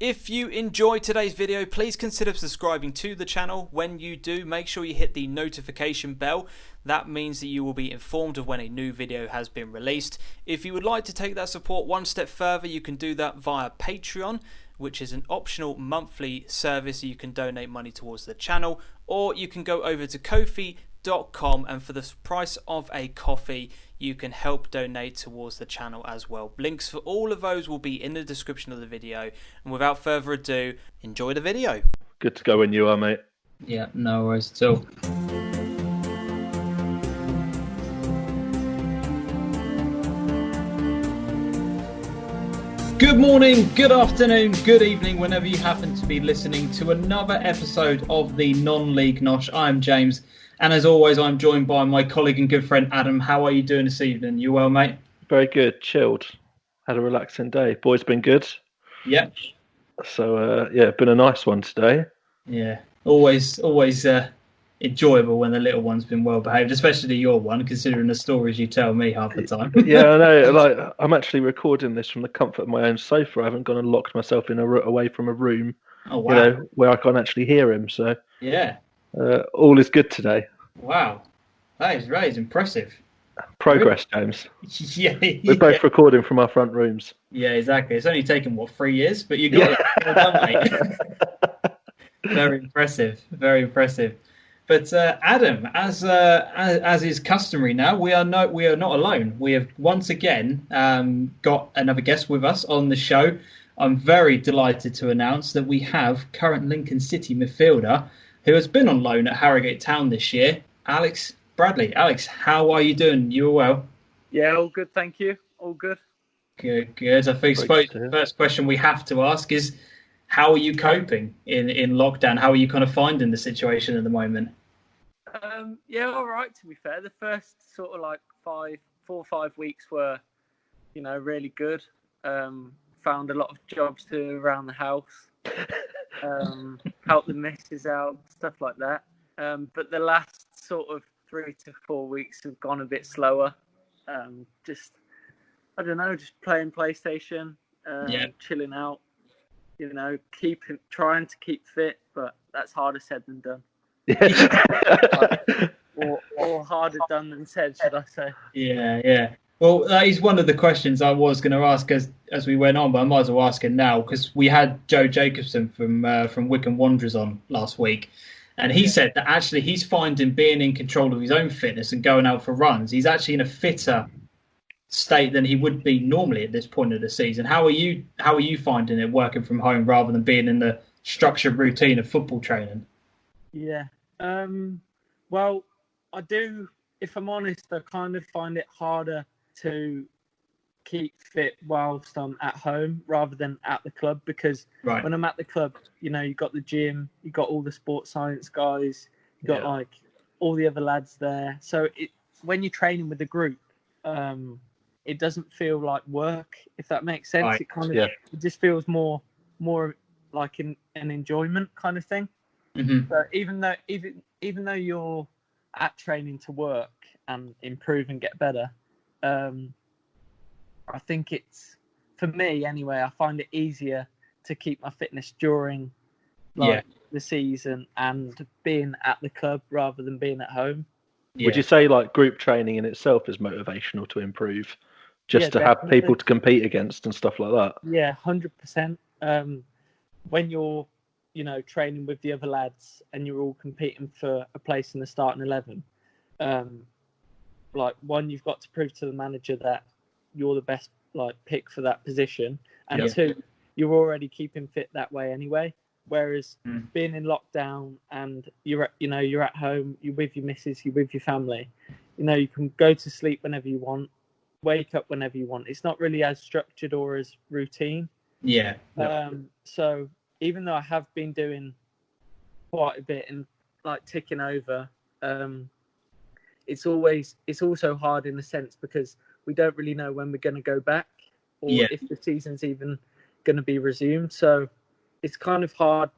If you enjoyed today's video, please consider subscribing to the channel. When you do, make sure you hit the notification bell. That means that you will be informed of when a new video has been released. If you would like to take that support one step further, you can do that via Patreon, which is an optional monthly service. You can donate money towards the channel, or you can go over to Ko-fi.com, and for the price of a coffee you can help donate towards the channel as well. Links for all of those will be in the description of the video, and without further ado, enjoy the video. Good to go when you are, mate. Yeah, no worries at all. Good morning, good afternoon, good evening, whenever you happen to be listening to another episode of the Non League Nosh. I'm James, and as always, I'm joined by my colleague and good friend Adam. How are you doing this evening? You well, mate? Very good, chilled. Had a relaxing day. Boys been good. Yeah. So, been a nice one today. Yeah, always enjoyable when the little one's been well behaved, especially your one, considering the stories you tell me half the time. Yeah, I know. Like, I'm actually recording this from the comfort of my own sofa. I haven't gone and locked myself in away from a room, Oh wow! where I can't actually hear him. So Yeah. all is good today. Wow, that is impressive. Progress, James. Yeah, We're both recording from our front rooms. Yeah, exactly. It's only taken 3 years, but you got it. Well done, mate. Very impressive. Very impressive. But Adam, as is customary now, we are not alone. We have once again got another guest with us on the show. I'm very delighted to announce that we have current Lincoln City midfielder who has been on loan at Harrogate Town this year, Alex Bradley. Alex, how are you doing? You well? Yeah, all good, thank you. All good. Good. I think the first question we have to ask is, how are you coping in lockdown? How are you kind of finding the situation at the moment? Yeah, all right, to be fair. The first sort of like 4 or 5 weeks were, really good. Found a lot of jobs to do around the house. Helped the missus out, stuff like that. But the last sort of 3 to 4 weeks have gone a bit slower. Just playing PlayStation, chilling out, trying to keep fit, but that's harder said than done. or harder done than said, should I say? Yeah. Well, that is one of the questions I was going to ask as we went on, but I might as well ask it now, because we had Joe Jacobson from Wycombe Wanderers on last week, and he said that actually he's finding being in control of his own fitness and going out for runs, he's actually in a fitter state than he would be normally at this point of the season. How are you finding it working from home rather than being in the structured routine of football training? Yeah. Well, I do, if I'm honest, I kind of find it harder to keep fit whilst I'm at home rather than at the club, because when I'm at the club, you've got the gym, you've got all the sports science guys, you've got like all the other lads there. So when you're training with the group, it doesn't feel like work, if that makes sense. Right. It kind of it just feels more like an enjoyment kind of thing. Mm-hmm. So even though you're at training to work and improve and get better, I think it's, for me anyway, I find it easier to keep my fitness during the season and being at the club rather than being at home. Yeah. Would you say like group training in itself is motivational to improve, just to definitely have people to compete against and stuff like that? Yeah, 100%. When you're training with the other lads and you're all competing for a place in the starting 11, one, you've got to prove to the manager that you're the best pick for that position, and two, you're already keeping fit that way anyway. Whereas being in lockdown and you're at home, you're with your missus, you're with your family, you can go to sleep whenever you want, wake up whenever you want. It's not really as structured or as routine. Yeah. So even though I have been doing quite a bit and ticking over, it's also hard in a sense because we don't really know when we're going to go back or if the season's even going to be resumed. So it's kind of hard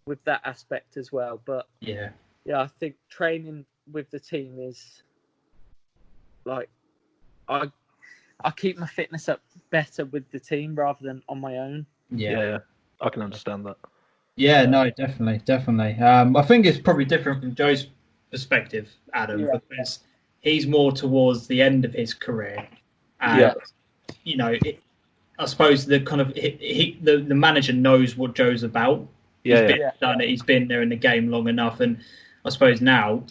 with that aspect as well. But I think training with the team is I keep my fitness up better with the team rather than on my own. Yeah, I can understand that. Yeah, no, definitely. I think it's probably different from Joe's perspective, Adam, because he's more towards the end of his career, and I suppose the kind of the manager knows what Joe's about. Done it. He's been there in the game long enough, and I suppose now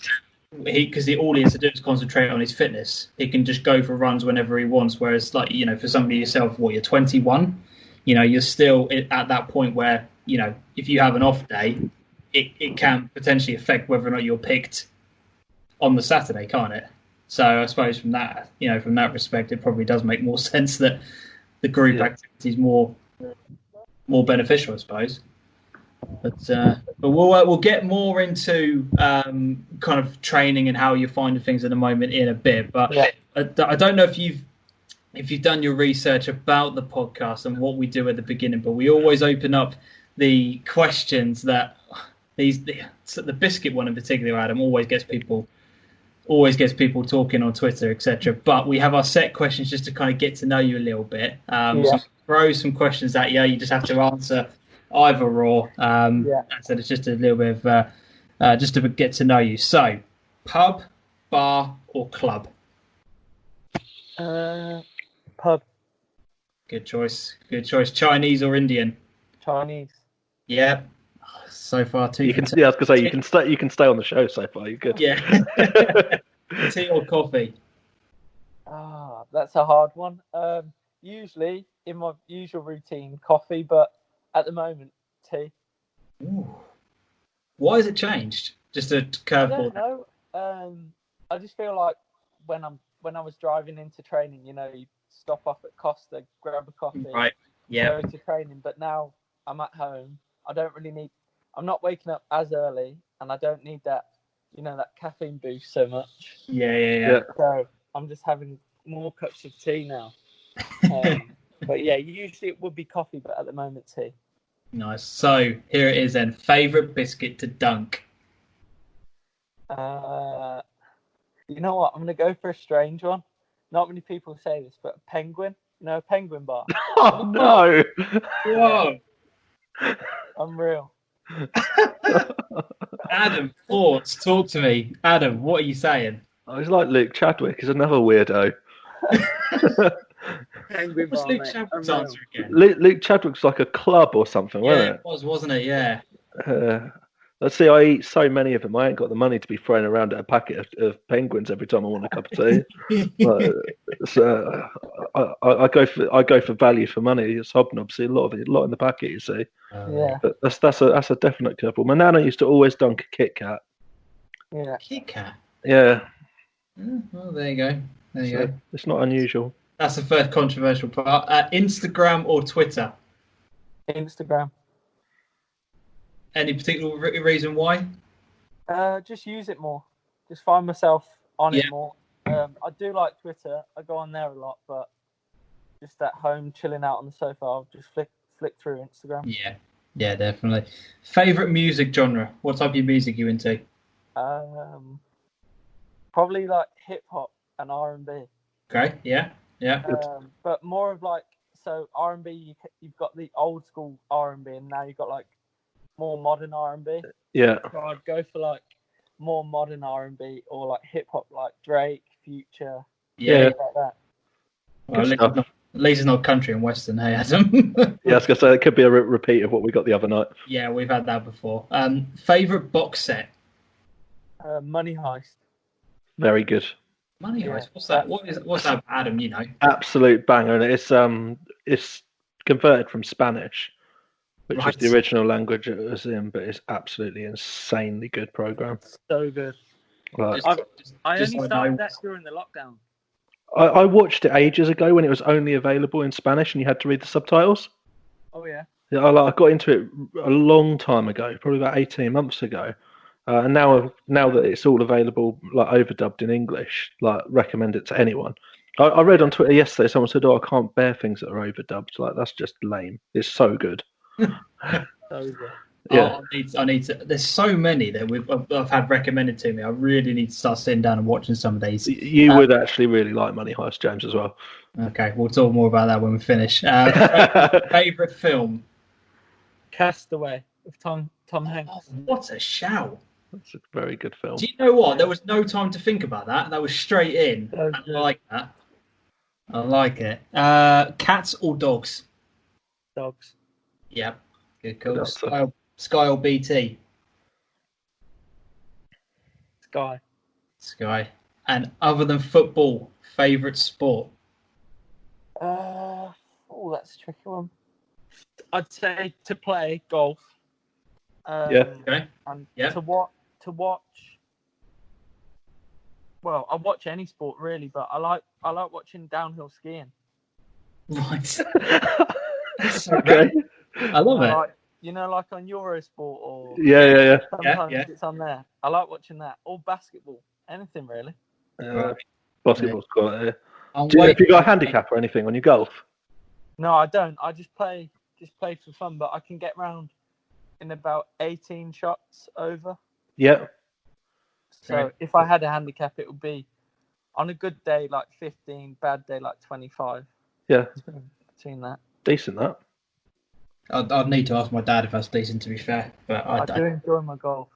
because all he has to do is concentrate on his fitness. He can just go for runs whenever he wants. Whereas, like for somebody yourself, you're 21, you're still at that point where if you have an off day, it can potentially affect whether or not you're picked on the Saturday, can't it? So I suppose from that respect, it probably does make more sense that the group activity is more beneficial, I suppose. But we'll get more into kind of training and how you're finding things at the moment in a bit. But I don't know if you've done your research about the podcast and what we do at the beginning, but we always open up the questions that the biscuit one in particular, Adam, always gets people talking on Twitter, etc. But we have our set questions just to kind of get to know you a little bit. So throw some questions at you. You just have to answer either or. So it's just a little bit of just to get to know you. So, pub, bar, or club? Pub. Good choice. Chinese or Indian? Chinese. Yeah. So far, too. I was going to say you can stay on the show so far. You're good. Yeah. Tea or coffee? That's a hard one. Usually, in my usual routine, coffee, but at the moment, tea. Ooh. Why has it changed? Just a curveball. I don't know. I just feel like when I was driving into training, you stop off at Costa, grab a coffee, right? Yeah. Go to training. But now I'm at home. I don't really need. I'm not waking up as early, and I don't need that, that caffeine boost so much. Yeah. So I'm just having more cups of tea now. But yeah, usually it would be coffee, but at the moment, tea. Nice. So here it is then. Favorite biscuit to dunk? You know what? I'm going to go for a strange one. Not many people say this, but a penguin. A penguin bar. Oh, no. Whoa. Unreal. Adam, thoughts. Talk to me. Adam, what are you saying? He's like Luke Chadwick. He's another weirdo. Penguin bar, Luke Chadwick's answer again? Luke Chadwick's like a club or something, wasn't it? It was, wasn't it? Yeah. Let's see, I eat so many of them. I ain't got the money to be throwing around a packet of penguins every time I want a cup of tea. But I go for value for money. It's Hobnob. See a lot in the packet. You see. But that's a definite couple. My nana used to always dunk a Kit Kat. Yeah. Kit Kat. Yeah. Well, there you go. It's not unusual. That's the first controversial part. Instagram or Twitter? Instagram. Any particular reason why? Just use it more. Just find myself on it more. I do like Twitter. I go on there a lot, but just at home chilling out on the sofa, I'll just flick through Instagram. Yeah, definitely. Favorite music genre? What type of music are you into? Probably like hip hop and R&B. Okay, yeah. But more of like, so R&B, you've got the old school R&B, and now you've got like more modern R&B. Yeah. So I'd go for like more modern R&B or like hip hop, like Drake, Future. Yeah. Like that. Well, at least it's not country and western, hey Adam. Yeah, I was gonna say it could be a repeat of what we got the other night. Yeah, we've had that before. Favorite box set? Money Heist. Very good. Money Heist. What's that? What's that, Adam? Absolute banger, and it's converted from Spanish, which is the original language it was in, but it's absolutely insanely good program. So good. Like, I only started that during the lockdown. I watched it ages ago when it was only available in Spanish and you had to read the subtitles. Oh yeah. I got into it a long time ago, probably about 18 months ago. And now that it's all available, like overdubbed in English, like recommend it to anyone. I read on Twitter yesterday, someone said, "Oh, I can't bear things that are overdubbed. Like that's just lame. It's so good." So good. Yeah, I need to. There's so many that I've had recommended to me. I really need to start sitting down and watching some of these. You would actually really like Money Heist, James, as well. Okay, we'll talk more about that when we finish. Favorite film? Castaway with Tom Hanks. Oh, what a shout! That's a very good film. Do you know what? There was no time to think about that. That was straight in. So I good. like that. I like it. Cats or dogs? Dogs. Yep. Good Good call. answer. Sky or BT? Sky. Sky. And other than football, favourite sport? Oh, that's a tricky one. I'd say to play golf. Yeah. Okay. And Yeah. to watch. Well, I watch any sport really, but I like watching downhill skiing. Right. Okay. I love it. Like, like on Eurosport or Yeah. sometimes Yeah. it's on there. I like watching that. Or basketball. Anything really. Right. Basketball's quite. I'm Have you waiting- got a handicap or anything on your golf? No, I don't. I just play for fun, but I can get round in about 18 shots over. Yeah. So Right. if I had a handicap, it would be on a good day like 15, bad day like 25. Yeah. Between that. Decent, that. I'd need to ask my dad if that's decent, to be fair. But I do enjoy my golf.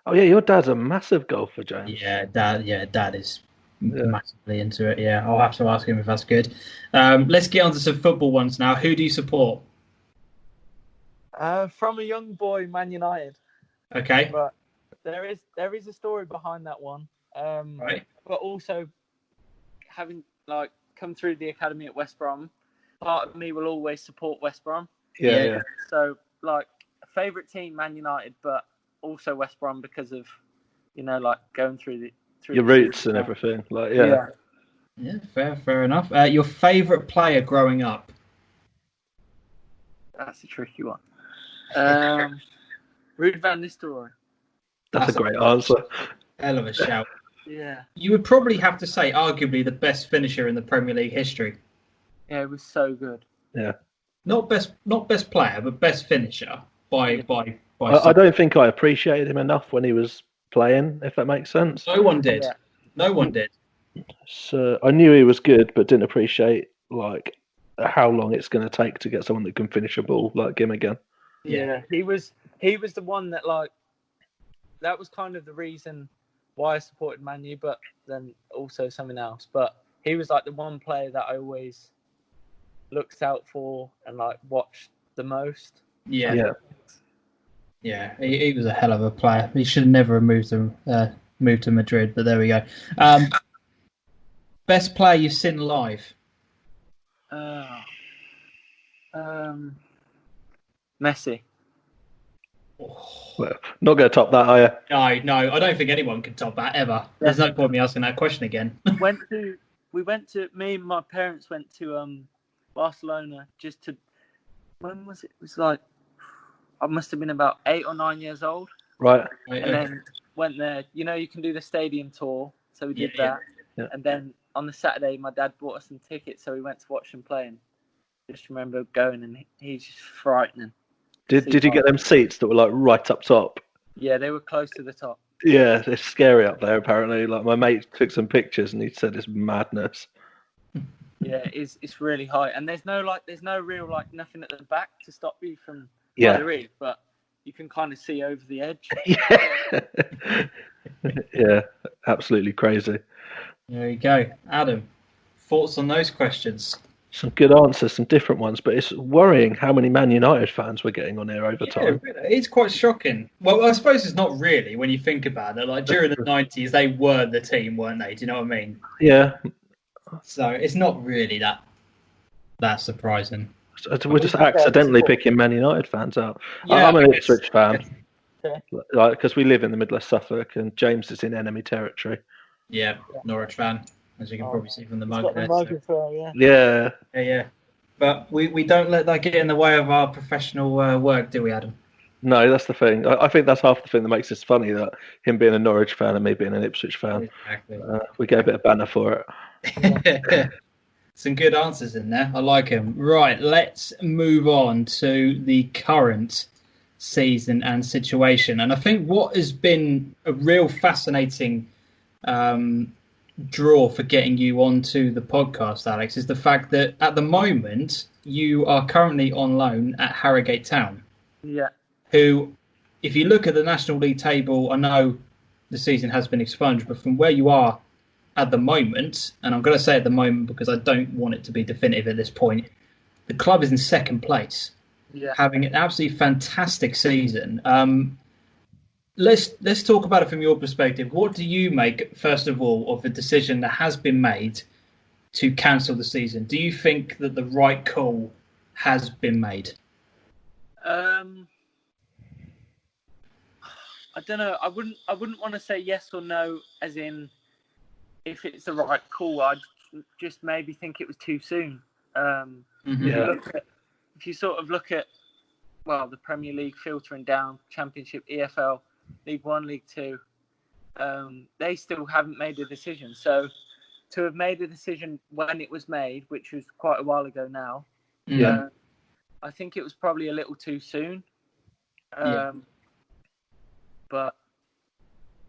Oh, yeah, your dad's a massive golfer, James. Dad is massively into it. Yeah, I'll have to ask him if that's good. Let's get on to some football ones now. Who do you support? From a young boy, Man United. Okay. But there is a story behind that one. Right. But also having come through the academy at West Brom, part of me will always support West Brom. Yeah. So favourite team Man United, but also West Brom because of going through Your roots and everything. Yeah, fair enough. Your favourite player growing up? That's a tricky one. Ruud van Nistelrooy. That's a great answer. Hell of a shout. Yeah. You would probably have to say arguably the best finisher in the Premier League history. Yeah, it was so good. Yeah. Not best player, but best finisher by I don't think I appreciated him enough when he was playing, if that makes sense. No one did. Yeah. No one did. So I knew he was good, but didn't appreciate how long it's going to take to get someone that can finish a ball like him again. Yeah, he was the one that that was kind of the reason why I supported Man U, but then also something else. But he was the one player that I always looked out for and watched the most. Yeah. He was a hell of a player. He should have never moved to Madrid, but there we go. Best player you've seen live? Messi. Well, not going to top that, are you? No, I don't think anyone can top that ever. There's no point in me asking that question again. Me and my parents went to Barcelona just to. When was it? It was I must have been about 8 or 9 years old. Right. And then went there. You can do the stadium tour, so we did that. Yeah. And then on the Saturday, my dad bought us some tickets, so we went to watch them play. And just remember going, and he's just frightening. Did you get them seats that were right up top? Yeah, they were close to the top. Yeah, it's scary up there. Apparently, my mate took some pictures and he said it's madness. Yeah, it's really high, and there's no real nothing at the back to stop you from. Yeah. Well, there is, but you can kind of see over the edge. Yeah, absolutely crazy. There you go. Adam, thoughts on those questions? Some good answers, some different ones, but it's worrying how many Man United fans we're getting on here over time. It's quite shocking. Well, I suppose it's not really when you think about it. During the 90s, they were the team, weren't they? Do you know what I mean? Yeah. So it's not really that surprising. We're just accidentally picking Man United fans out. Yeah, I'm an Ipswich fan, Okay. because we live in the middle of Suffolk and James is in enemy territory. Yeah, Norwich fan, as you can probably see from the It's mug got the there. mug so- as well, yeah. Yeah. Yeah. But we don't let that get in the way of our professional work, do we, Adam? No, that's the thing. I think that's half the thing that makes this funny, that him being a Norwich fan and me being an Ipswich fan. Exactly. We get a bit of banter for it. Some good answers in there. I like them. Right, let's move on to the current season and situation. And I think what has been a real fascinating draw for getting you onto the podcast, Alex, is the fact that at the moment you are currently on loan at Harrogate Town. Yeah. Who, if you look at the National League table, I know the season has been expunged, but from where you are at the moment, and I'm going to say at the moment because I don't want it to be definitive at this point, the club is in second place, having an absolutely fantastic season. Let's talk about it from your perspective. What do you make, first of all, of the decision that has been made to cancel the season? Do you think that the right call has been made? I don't know. I wouldn't want to say yes or no, as in if it's the right call. I'd just maybe think it was too soon. If you sort of look at, well, the Premier League filtering down, Championship, EFL, League One, League Two, they still haven't made a decision. So to have made a decision when it was made, which was quite a while ago now, I think it was probably a little too soon. But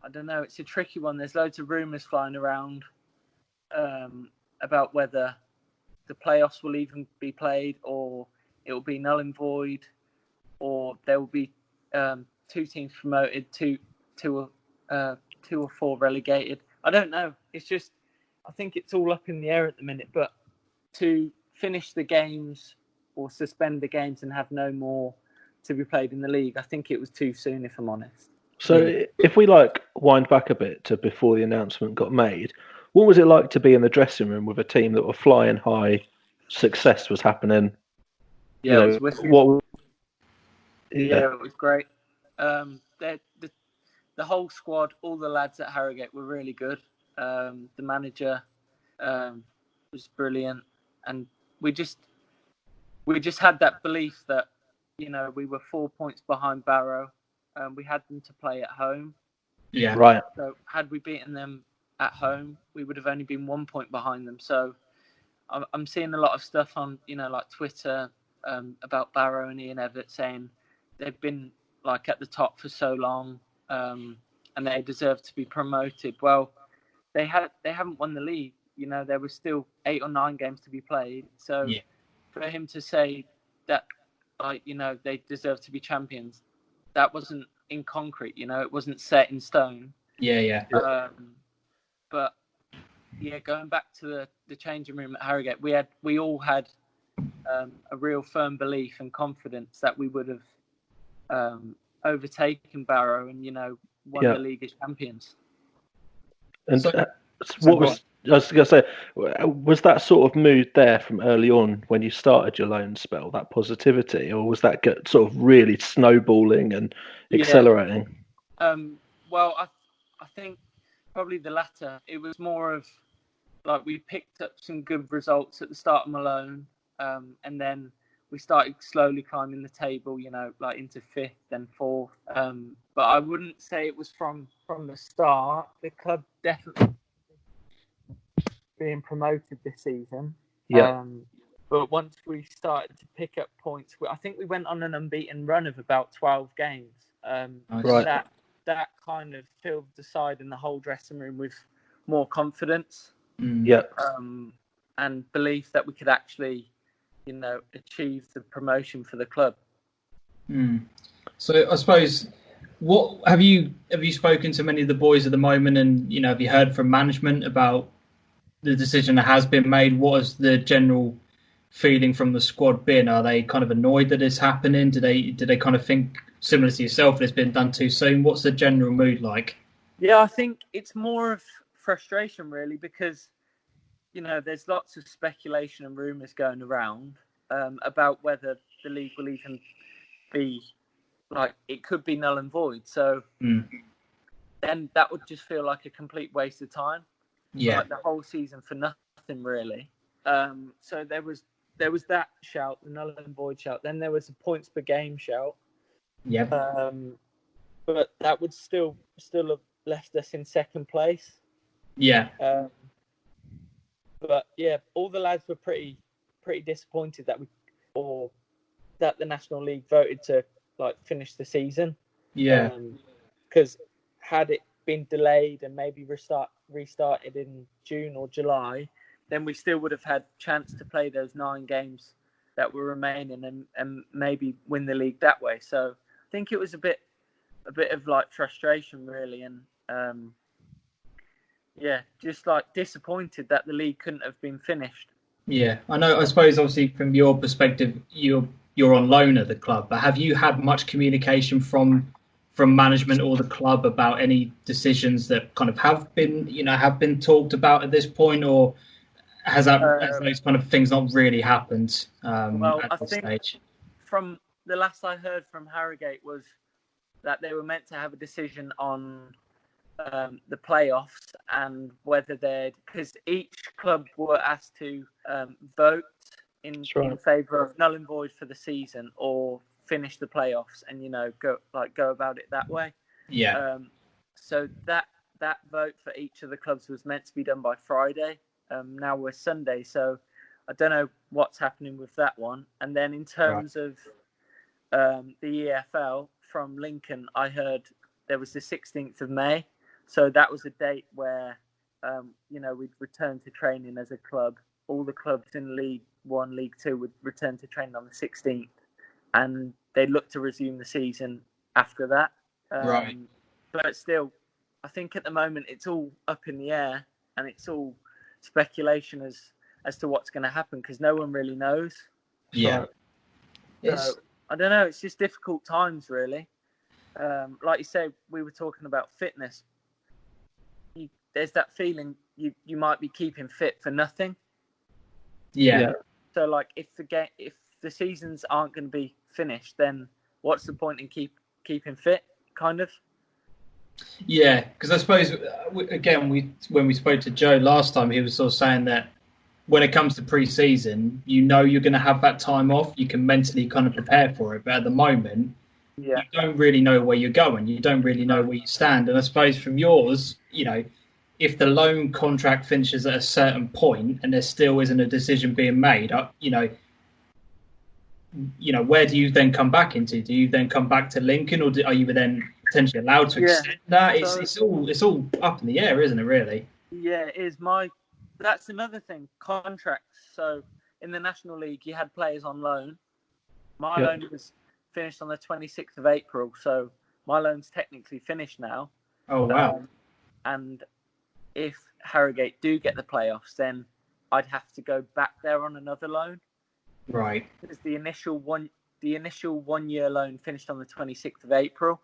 I don't know. It's a tricky one. There's loads of rumours flying around about whether the playoffs will even be played, or it will be null and void, or there will be 2 teams promoted, two or 4 relegated. I don't know. It's just, I think it's all up in the air at the minute. But to finish the games or suspend the games and have no more to be played in the league, I think it was too soon, if I'm honest. So if we wind back a bit to before the announcement got made, what was it like to be in the dressing room with a team that were flying high, success was happening? Yeah, it was it was great. The whole squad, all the lads at Harrogate were really good. The manager was brilliant, and we just had that belief that, we were 4 points behind Barrow. We had them to play at home. Yeah, right. So had we beaten them at home, we would have only been 1 point behind them. So I'm seeing a lot of stuff on, like Twitter about Barrow and Ian Evatt saying they've been at the top for so long and they deserve to be promoted. Well, they haven't won the league. There was still 8 or 9 games to be played. So for him to say that, they deserve to be champions, that wasn't in concrete, it wasn't set in stone. But going back to the changing room at Harrogate, we all had a real firm belief and confidence that we would have overtaken Barrow and won the league as champions. And I was going to say, was that sort of mood there from early on when you started your loan spell, that positivity, or was that sort of really snowballing and accelerating? Well, I think probably the latter. It was more of we picked up some good results at the start of my loan, and then we started slowly climbing the table, into 5th, then 4th. But I wouldn't say it was from the start. The club definitely being promoted this season. But once we started to pick up points, I think we went on an unbeaten run of about 12 games. Right. That kind of filled the side and the whole dressing room with more confidence. And belief that we could actually, achieve the promotion for the club. So I suppose, what have you spoken to many of the boys at the moment, and have you heard from management about the decision that has been made? What has the general feeling from the squad been? Are they kind of annoyed that it's happening? Do they kind of think similar to yourself that it's been done too soon? What's the general mood like? Yeah, I think it's more of frustration really, because there's lots of speculation and rumours going around about whether the league will even be it could be null and void. So then that would just feel like a complete waste of time. Yeah, the whole season for nothing really. So there was that shout, the null and void shout. Then there was a points per game shout. Yeah. But that would still have left us in second place. Yeah. But yeah, all the lads were pretty disappointed that the National League voted to finish the season. Yeah. Because had it been delayed and maybe restarted in June or July, then we still would have had chance to play those 9 games that were remaining and maybe win the league that way. So I think it was a bit of like frustration really, and just like disappointed that the league couldn't have been finished. Yeah, I know. I suppose obviously from your perspective, you're on loan at the club, but have you had much communication from management or the club about any decisions that kind of have been talked about at this point, or has those kind of things not really happened at this stage? From the last I heard from Harrogate was that they were meant to have a decision on the playoffs and whether because each club were asked to vote in favour of null and void for the season or finish the playoffs and go about it that way. Yeah. So that vote for each of the clubs was meant to be done by Friday. Now we're Sunday, so I don't know what's happening with that one. And then in terms of the EFL from Lincoln, I heard there was the 16th of May. So that was a date where, we'd return to training as a club. All the clubs in League 1, League 2 would return to training on the 16th. And they'd look to resume the season after that. But still, I think at the moment it's all up in the air and it's all speculation as to what's going to happen because no one really knows. Yeah. So, I don't know. It's just difficult times, really. Like you say, we were talking about fitness. There's that feeling you might be keeping fit for nothing. Yeah. So, like, if the seasons aren't going to be finished, then what's the point in keeping fit? Kind of. Yeah, because I suppose again, when we spoke to Joe last time, he was sort of saying that when it comes to pre-season, you're going to have that time off. You can mentally kind of prepare for it, but at the moment, you don't really know where you're going. You don't really know where you stand. And I suppose from yours, if the loan contract finishes at a certain point and there still isn't a decision being made, where do you then come back into? Do you then come back to Lincoln, or are you then potentially allowed to extend that? It's all up in the air, isn't it? Really? Yeah, it is. That's another thing. Contracts. So in the National League, you had players on loan. My loan was finished on the 26th of April, so my loan's technically finished now. Oh wow! And if Harrogate do get the playoffs, then I'd have to go back there on another loan. Right. Because the initial 1 year loan finished on the 26th of April.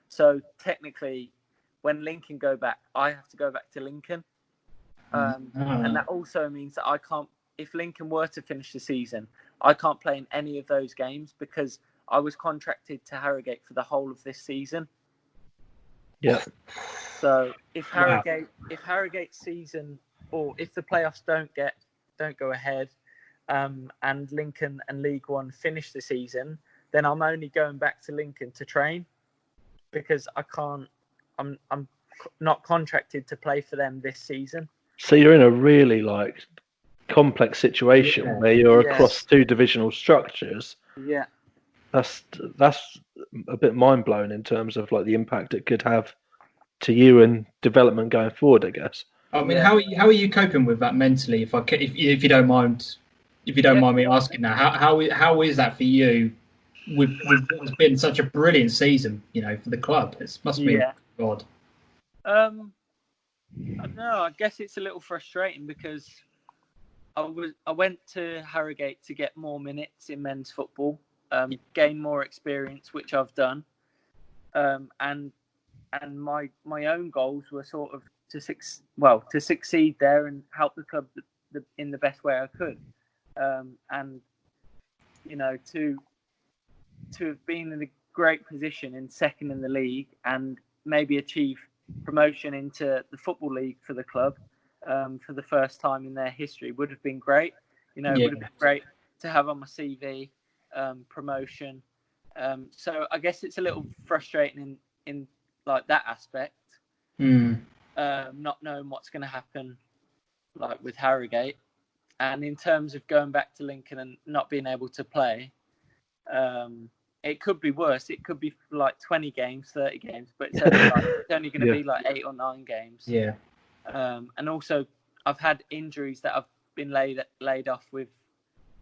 So technically, when Lincoln go back, I have to go back to Lincoln. And that also means that I can't, if Lincoln were to finish the season, I can't play in any of those games because I was contracted to Harrogate for the whole of this season. Yeah. So if Harrogate's season, or if the playoffs don't go ahead, and Lincoln and League One finish the season, then I'm only going back to Lincoln to train because I'm not contracted to play for them this season. So you're in a really complex situation where you're across 2 divisional structures. Yeah. That's a bit mind blowing in terms of the impact it could have to you and development going forward, I guess. I mean, how are you coping with that mentally? If you don't mind, mind me asking now, how is that for you? With what's been such a brilliant season, for the club, it must be odd. I don't know. I guess it's a little frustrating because I went to Harrogate to get more minutes in men's football, gain more experience, which I've done, and my own goals were sort of to succeed there and help the club in the best way I could, and to have been in a great position in second in the league and maybe achieve promotion into the Football League for the club for the first time in their history would have been great. It would have been great to have on my CV promotion. So I guess it's a little frustrating in that aspect, not knowing what's going to happen with Harrogate. And in terms of going back to Lincoln and not being able to play, it could be worse. It could be 20 games, 30 games, but it's only going to be 8 or 9 games. Yeah. And also, I've had injuries that I've been laid off with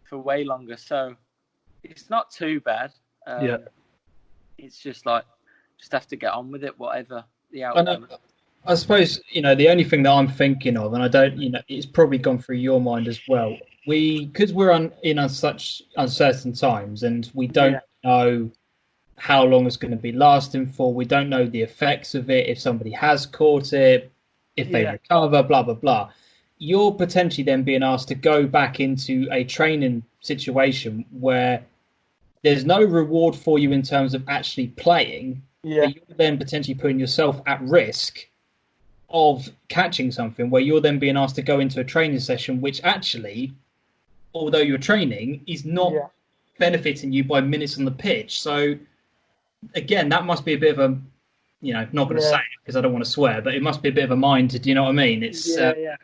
for way longer, so it's not too bad. It's just have to get on with it, whatever the outcome. I suppose, the only thing that I'm thinking of, and I don't, it's probably gone through your mind as well. Because we're in such uncertain times, and we don't know how long it's going to be lasting for. We don't know the effects of it, if somebody has caught it, if they recover, blah, blah, blah. You're potentially then being asked to go back into a training situation where there's no reward for you in terms of actually playing, but you're then potentially putting yourself at risk of catching something, where you're then being asked to go into a training session, which actually, although you're training, is not benefiting you by minutes on the pitch. So again, that must be a bit of a, not going to say it because I don't want to swear, but it must be a bit of a mind. Do you know what I mean? It's It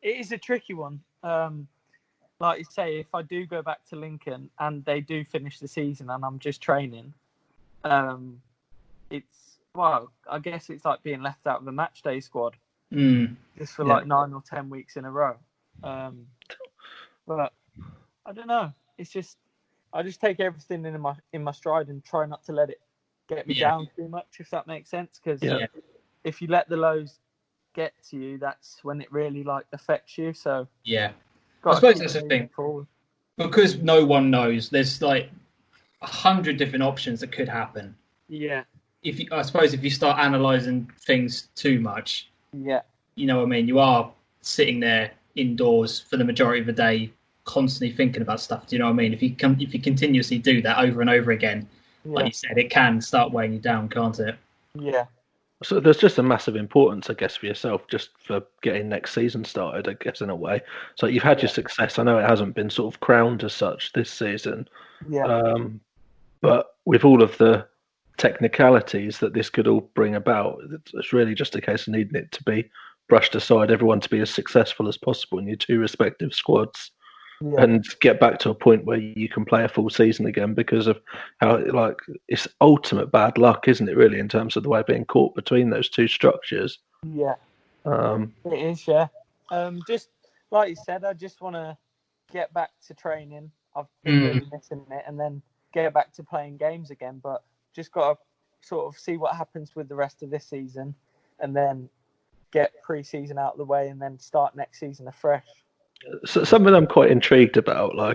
is a tricky one. Like you say, if I do go back to Lincoln and they do finish the season and I'm just training, I guess it's like being left out of the match day squad just for 9 or 10 weeks in a row. But I don't know. It's just I just take everything in my stride and try not to let it get me down too much, if that makes sense. Because if you let the lows get to you, that's when it really affects you. So I suppose that's the thing. Forward. Because no one knows, there's 100 different options that could happen. Yeah. I suppose if you start analysing things too much, you know what I mean, you are sitting there indoors for the majority of the day, constantly thinking about stuff. Do you know what I mean? If you continuously do that over and over again, like you said, it can start weighing you down, can't it? Yeah. So there's just a massive importance, I guess, for yourself, just for getting next season started, I guess, in a way. So you've had your success. I know it hasn't been sort of crowned as such this season. Yeah. But with all of the technicalities that this could all bring about, it's really just a case of needing it to be brushed aside, everyone to be as successful as possible in your two respective squads. And get back to a point where you can play a full season again, because of how it's ultimate bad luck, isn't it, really, in terms of the way being caught between those two structures. Yeah. It is, yeah. Just like you said, I just want to get back to training. I've been really missing it, and then get back to playing games again. But just got to sort of see what happens with the rest of this season, and then get pre-season out of the way, and then start next season afresh. So something I'm quite intrigued about, I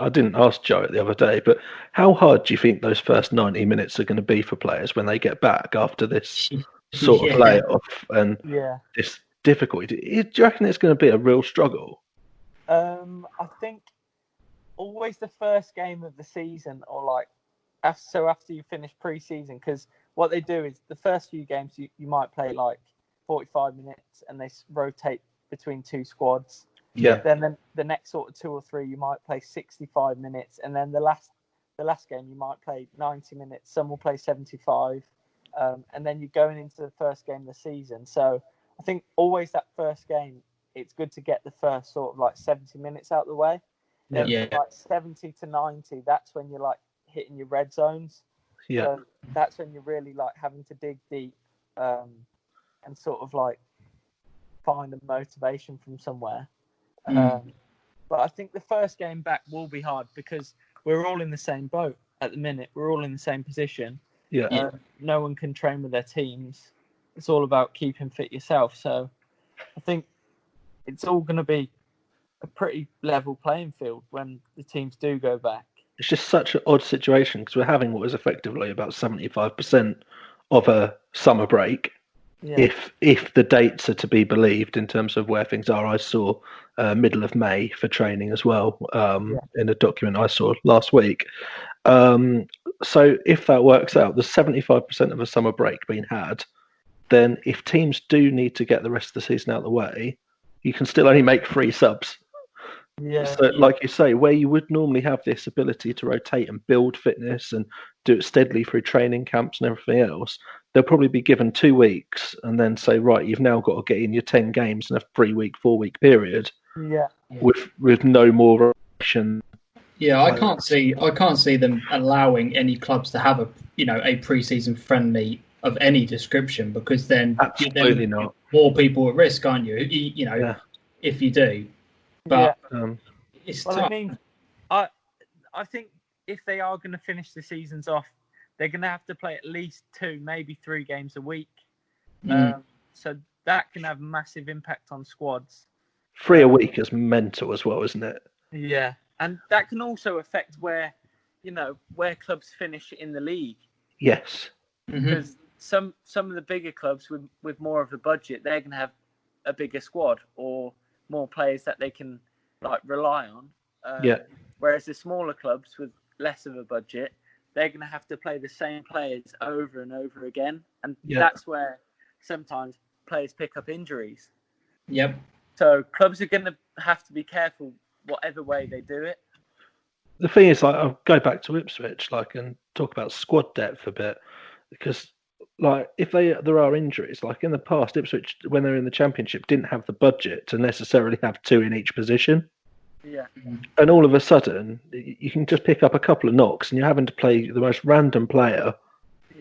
didn't ask Joe the other day, but how hard do you think those first 90 minutes are going to be for players when they get back after this sort of layoff and this difficulty? Do you reckon it's going to be a real struggle? I think always the first game of the season, or after you finish pre-season, because what they do is the first few games you might play 45 minutes and they rotate between two squads. Yeah. Then the next sort of 2 or 3 you might play 65 minutes, and then the last game you might play 90 minutes. Some will play 75, and then you're going into the first game of the season. So I think always that first game, it's good to get the first sort of 70 minutes out of the way. Then 70 to 90, that's when you're hitting your red zones. Yeah. So that's when you're really having to dig deep, and sort of find a motivation from somewhere. But I think the first game back will be hard because we're all in the same boat at the minute. We're all in the same position. Yeah. No one can train with their teams. It's all about keeping fit yourself. So I think it's all going to be a pretty level playing field when the teams do go back. It's just such an odd situation because we're having what is effectively about 75% of a summer break. Yeah. If the dates are to be believed in terms of where things are. I saw middle of May for training as well in a document I saw last week. So if that works out, there's 75% of a summer break being had. Then if teams do need to get the rest of the season out of the way, you can still only make 3 subs. Yeah. So like you say, where you would normally have this ability to rotate and build fitness and do it steadily through training camps and everything else, they'll probably be given 2 weeks and then say, right, you've now got to get in your 10 games in a 3-week, 4-week period. Yeah. With no more rotation. Yeah, I can't see them allowing any clubs to have a pre-season friendly of any description, because then Absolutely not. More people at risk, aren't you? You know, if you do. But it's tough. I mean, I think if they are going to finish the seasons off, they're going to have to play at least 2, maybe 3 games a week. So that can have a massive impact on squads. 3 a week is mental as well, isn't it? Yeah, and that can also affect where clubs finish in the league. Yes. Because some of the bigger clubs with more of a budget, they're going to have a bigger squad or more players that they can rely on. Whereas the smaller clubs with less of a budget, they're going to have to play the same players over and over again. And that's where sometimes players pick up injuries. Yep. So clubs are going to have to be careful whatever way they do it. The thing is, I'll go back to Ipswich, and talk about squad depth a bit, because if there are injuries, in the past, Ipswich, when they're in the Championship, didn't have the budget to necessarily have 2 in each position. Yeah. And all of a sudden, you can just pick up a couple of knocks, and you're having to play the most random player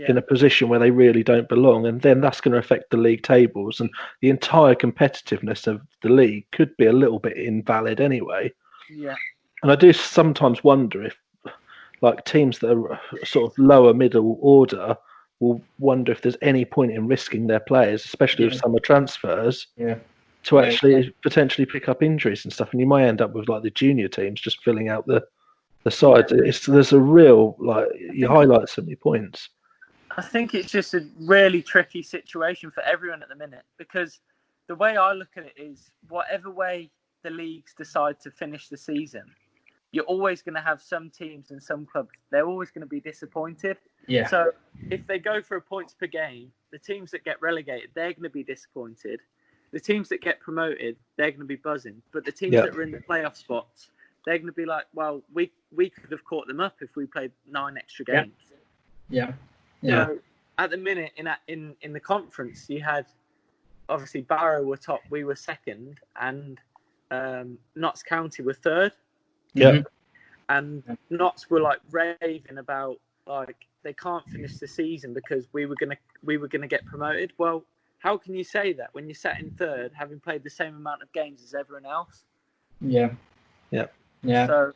in a position where they really don't belong, and then that's going to affect the league tables, and the entire competitiveness of the league could be a little bit invalid anyway. Yeah. And I do sometimes wonder if, teams that are sort of lower middle order will wonder if there's any point in risking their players, especially with summer transfers, to actually potentially pick up injuries and stuff. And you might end up with the junior teams just filling out the sides. There's a real you highlight so many points. I think it's just a really tricky situation for everyone at the minute, because the way I look at it is whatever way the leagues decide to finish the season, you're always going to have some teams and some clubs, they're always going to be disappointed. Yeah. So if they go for a points per game, the teams that get relegated, they're going to be disappointed. The teams that get promoted, they're going to be buzzing. But the teams that are in the playoff spots, they're going to be like, well, we could have caught them up if we played 9 extra games. Yeah. So at the minute in the conference, you had obviously Barrow were top, we were second, and Notts County were third. Yeah. And Notts were raving about they can't finish the season because we were gonna get promoted. Well, how can you say that when you're sat in third, having played the same amount of games as everyone else? Yeah. So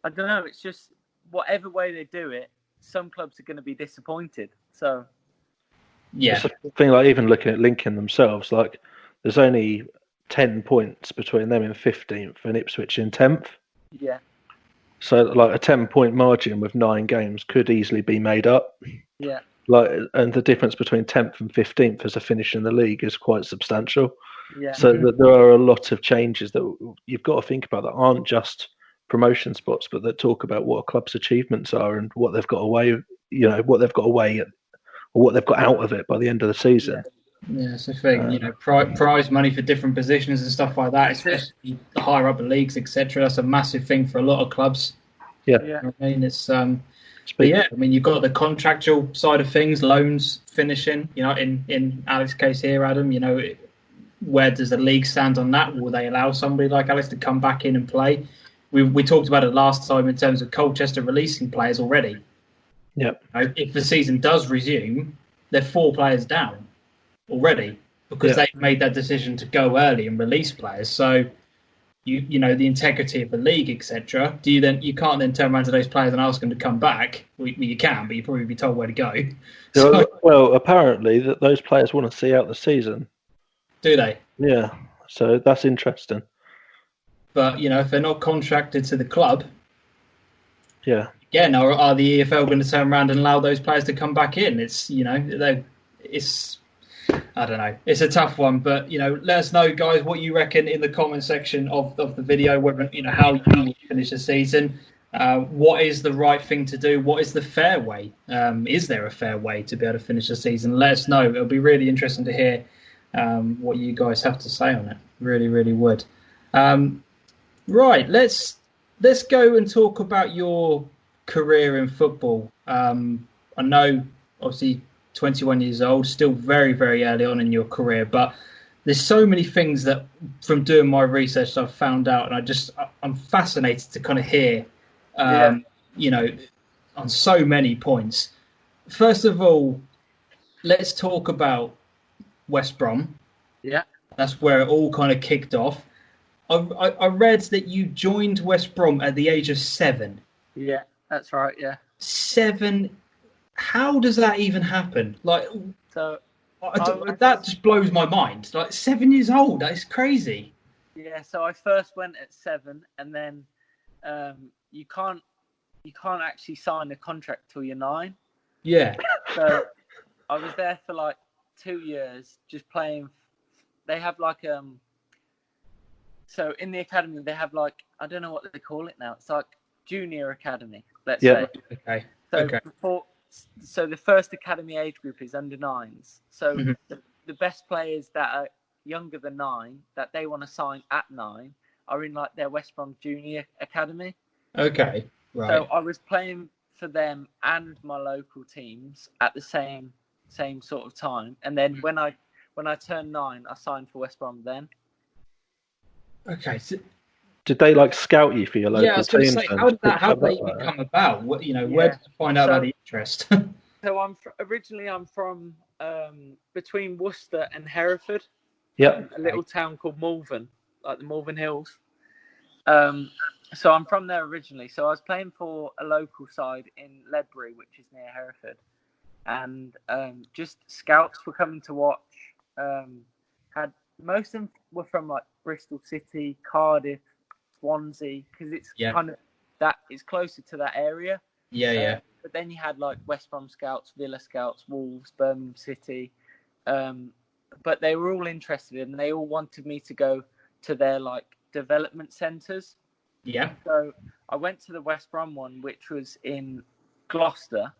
I don't know. It's just whatever way they do it, some clubs are going to be disappointed. So it's a thing even looking at Lincoln themselves, there's only 10 points between them in 15th and Ipswich in 10th. Yeah. So a 10-point margin with 9 games could easily be made up. Yeah. And the difference between 10th and 15th as a finish in the league is quite substantial. Yeah. So that there are a lot of changes that you've got to think about that aren't just promotion spots, but that talk about what a club's achievements are and what they've got away, what they've got away or what they've got out of it by the end of the season. Yeah, it's a thing. Prize money for different positions and stuff like that, especially the higher up the leagues, etc. That's a massive thing for a lot of clubs. Yeah. You know what I mean, it's you've got the contractual side of things, loans finishing. In Alex's case here, Adam, where does the league stand on that? Will they allow somebody like Alex to come back in and play? We talked about it last time in terms of Colchester releasing players already. Yep. If the season does resume, they're 4 players down already because they've made that decision to go early and release players. So, the integrity of the league, etc. You can't then turn around to those players and ask them to come back. Well, you can, but you'll probably be told where to go. Well, apparently that those players want to see out the season. Do they? Yeah. So that's interesting. But if they're not contracted to the club, again, are the EFL going to turn around and allow those players to come back in? It's I don't know. It's a tough one, but let us know, guys, what you reckon in the comment section of the video. Whether how you will finish the season. What is the right thing to do? What is the fair way? Is there a fair way to be able to finish the season? Let us know. It'll be really interesting to hear what you guys have to say on it. Really, really would. Right, let's go and talk about your career in football. I know, obviously, 21 years old, still very, very early on in your career, but there's so many things that from doing my research I've found out, and I'm fascinated to kind of hear, on so many points. First of all, let's talk about West Brom. Yeah. That's where it all kind of kicked off. I read that you joined West Brom at the age of 7. Yeah, that's right. Yeah. 7. How does that even happen? Like, So that just blows my mind. Like 7 years old, that is crazy. Yeah, so I first went at 7, and then you can't actually sign a contract till you're 9. Yeah. So I was there for like 2 years, just playing. They have like so in the academy they have like, I don't know what they call it now. It's like junior academy, let's say. Okay. So so the first academy age group is under 9s. So the best players that are younger than 9 that they want to sign at 9 are in like their West Brom junior academy. Okay, right. So I was playing for them and my local teams at the same sort of time, and then when I turned 9, I signed for West Brom then. Okay. So, did they like scout you for your local I was going to teams? say, how did that even come about? What, where did you find out about the interest? So originally I'm from between Worcester and Hereford. Yep. A little town called Malvern, like the Malvern Hills. So I'm from there originally. So I was playing for a local side in Ledbury, which is near Hereford, and just scouts were coming to watch. Most of them were from like Bristol City, Cardiff, Swansea, because it's kind of that is closer to that area. Yeah. But then you had like West Brom scouts, Villa scouts, Wolves, Birmingham City. But they were all interested and they all wanted me to go to their like development centres. Yeah. So I went to the West Brom one, which was in Gloucester.